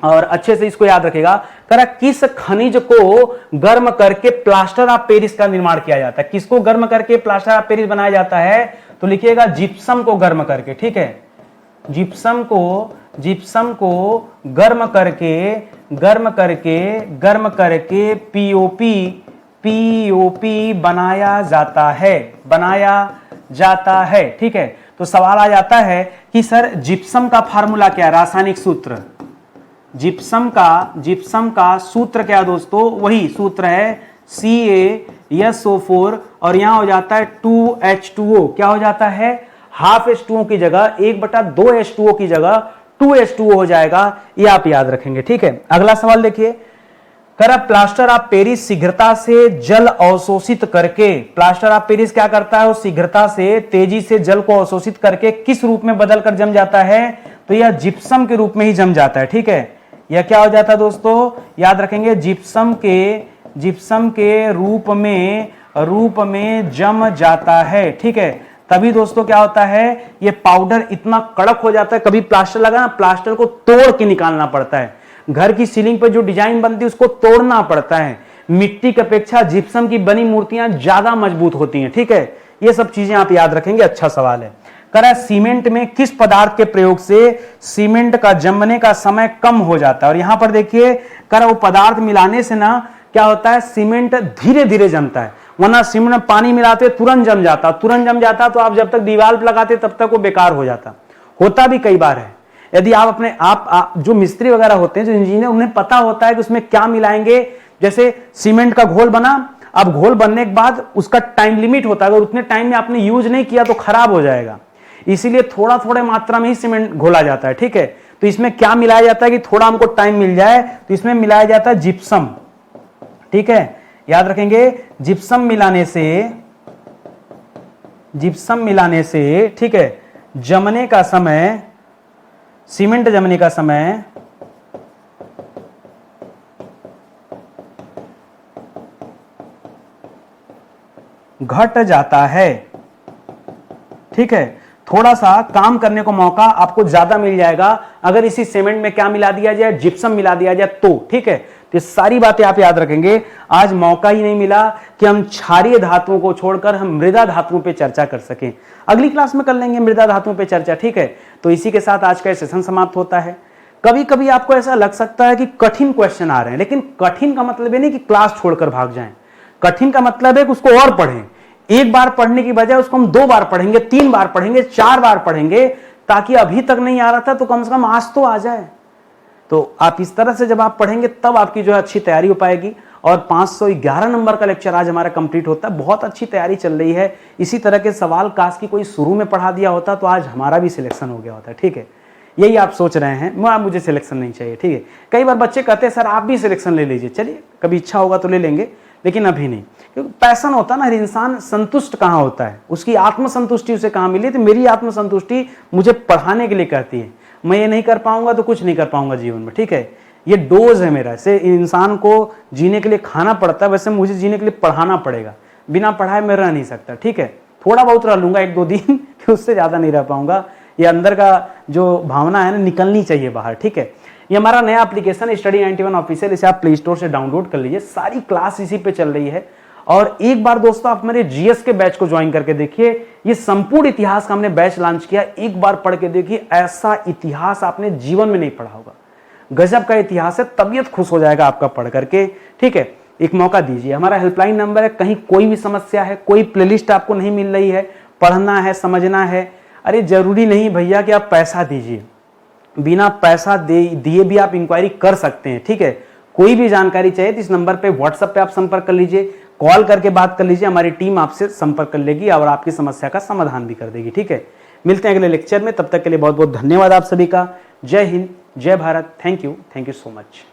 और अच्छे से इसको याद रखेगा। करा किस खनिज को गर्म करके प्लास्टर ऑफ पेरिस का निर्माण किया जाता है, किसको गर्म करके प्लास्टर ऑफ पेरिस बनाया जाता है, तो लिखिएगा जिप्सम को गर्म करके, ठीक है, जिप्सम को गर्म करके पीओपी बनाया जाता है, ठीक है। तो सवाल आ जाता है कि सर जिप्सम का फार्मूला क्या है, रासायनिक सूत्र। जिप्सम का सूत्र क्या है दोस्तों, वही सूत्र है CaSO4 और यहां हो जाता है 2H2O। क्या हो जाता है, हाफ H2O की जगह 1/2 H2O की जगह 2H2O हो जाएगा, ये आप याद रखेंगे। ठीक है, अगला सवाल देखिए, प्लास्टर ऑफ पेरिस शीघ्रता से जल अवशोषित करके, प्लास्टर ऑफ पेरिस क्या करता है, वो शीघ्रता से तेजी से जल को अवशोषित करके किस रूप में बदलकर जम जाता है, तो यह जिप्सम के रूप में ही जम जाता है। ठीक है, यह क्या हो जाता है दोस्तों, याद रखेंगे, जिप्सम के रूप में जम जाता है। ठीक है, तभी दोस्तों क्या होता है, ये पाउडर इतना कड़क हो जाता है, कभी प्लास्टर लगा ना, प्लास्टर को तोड़ के निकालना पड़ता है, घर की सीलिंग पर जो डिजाइन बनती है उसको तोड़ना पड़ता है। मिट्टी की अपेक्षा जिप्सम की बनी मूर्तियां ज्यादा मजबूत होती हैं। ठीक है, ये सब चीजें आप याद रखेंगे, अच्छा सवाल है। सीमेंट में किस पदार्थ के प्रयोग से सीमेंट का जमने का समय कम हो जाता है, और यहां पर देखिए वो पदार्थ मिलाने से ना क्या होता है, सीमेंट धीरे धीरे जमता है, वरना सीमेंट में पानी मिलाते तुरंत जम जाता, तो आप जब तक दीवार पर लगाते तब तक वो बेकार हो जाता। होता भी कई बार है, यदि आप जो मिस्त्री वगैरह होते हैं, जो इंजीनियर, उन्हें पता होता है कि उसमें क्या मिलाएंगे। जैसे सीमेंट का घोल बना, अब घोल बनने के बाद उसका टाइम लिमिट होता है, अगर उतने टाइम में आपने यूज नहीं किया तो खराब हो जाएगा, इसीलिए थोड़ा थोड़ा मात्रा में ही सीमेंट घोला जाता है। ठीक है, तो इसमें क्या मिलाया जाता है कि थोड़ा हमको टाइम मिल जाए, तो इसमें मिलाया जाता है जिप्सम। ठीक है, याद रखेंगे, जिप्सम मिलाने से ठीक है, जमने का समय, सीमेंट जमने का समय घट जाता है। ठीक है, थोड़ा सा काम करने को मौका आपको ज्यादा मिल जाएगा अगर इसी सीमेंट में क्या मिला दिया जाए, जिप्सम मिला दिया जाए तो। ठीक है, तो ये सारी बातें आप याद रखेंगे। आज मौका ही नहीं मिला कि हम क्षारीय धातुओं को छोड़कर हम मृदा धातुओं पे चर्चा कर सकें, अगली क्लास में कर लेंगे मृदा धातुओं पे चर्चा। ठीक है, तो इसी के साथ आज का सेशन समाप्त होता है। कभी कभी आपको ऐसा लग सकता है कि कठिन क्वेश्चन आ रहे हैं, लेकिन कठिन का मतलब ये नहीं कि क्लास छोड़कर भाग जाएं, कठिन का मतलब है कि उसको और पढ़ें। एक बार पढ़ने की बजाय उसको हम 2 बार पढ़ेंगे, 3 बार पढ़ेंगे, 4 बार पढ़ेंगे, ताकि अभी तक नहीं आ रहा था तो कम से कम आज तो आ जाए। तो आप इस तरह से जब आप पढ़ेंगे तब आपकी जो है अच्छी तैयारी हो पाएगी। और 511 नंबर का लेक्चर आज हमारा कंप्लीट होता है, बहुत अच्छी तैयारी चल रही है। इसी तरह के सवाल काश की कोई शुरू में पढ़ा दिया होता तो आज हमारा भी सिलेक्शन हो गया होता। ठीक है, यही आप सोच रहे हैं, मुझे सिलेक्शन नहीं चाहिए। ठीक है, कई बार बच्चे कहते हैं सर आप भी सिलेक्शन ले लीजिए, चलिए कभी इच्छा होगा तो ले लेंगे, लेकिन अभी नहीं, क्योंकि पैशन होता है ना, हर इंसान संतुष्ट कहाँ होता है, उसकी आत्मसंतुष्टि उसे कहाँ मिली। तो मेरी आत्मसंतुष्टि मुझे पढ़ाने के लिए कहती है, मैं ये नहीं कर पाऊंगा तो कुछ नहीं कर पाऊंगा जीवन में। ठीक है, ये डोज है मेरा, से इंसान को जीने के लिए खाना पड़ता है, वैसे मुझे जीने के लिए पढ़ाना पड़ेगा, बिना पढ़ाए मैं रह नहीं सकता। ठीक है, थोड़ा बहुत रह लूंगा 1-2 दिन, उससे ज्यादा नहीं रह पाऊंगा। ये अंदर का जो भावना है ना, निकलनी चाहिए बाहर। ठीक है, ये हमारा नया एप्लीकेशन स्टडी 91 ऑफिशियल, इसे आप प्ले स्टोर से डाउनलोड कर लीजिए, सारी क्लास इसी पे चल रही है। और एक बार दोस्तों आप मेरे जीएस के बैच को ज्वाइन करके देखिए, ये संपूर्ण इतिहास का हमने बैच लॉन्च किया, एक बार पढ़ के देखिए, ऐसा इतिहास आपने जीवन में नहीं पढ़ा होगा, गजब का इतिहास है, तबीयत खुश हो जाएगा आपका पढ़ करके। ठीक है, एक मौका दीजिए, हमारा हेल्पलाइन नंबर है, कहीं कोई भी समस्या है, कोई प्लेलिस्ट आपको नहीं मिल रही है, पढ़ना है, समझना है, अरे जरूरी नहीं भैया कि आप पैसा दीजिए, बिना पैसा दिए भी आप इंक्वायरी कर सकते हैं। ठीक है, कोई भी जानकारी चाहिए तो इस नंबर पे व्हाट्सएप पे आप संपर्क कर लीजिए, कॉल करके बात कर लीजिए, हमारी टीम आपसे संपर्क कर लेगी और आपकी समस्या का समाधान भी कर देगी। ठीक है, मिलते हैं अगले लेक्चर में, तब तक के लिए बहुत बहुत धन्यवाद आप सभी का। जय हिंद, जय Bharat, thank you so much.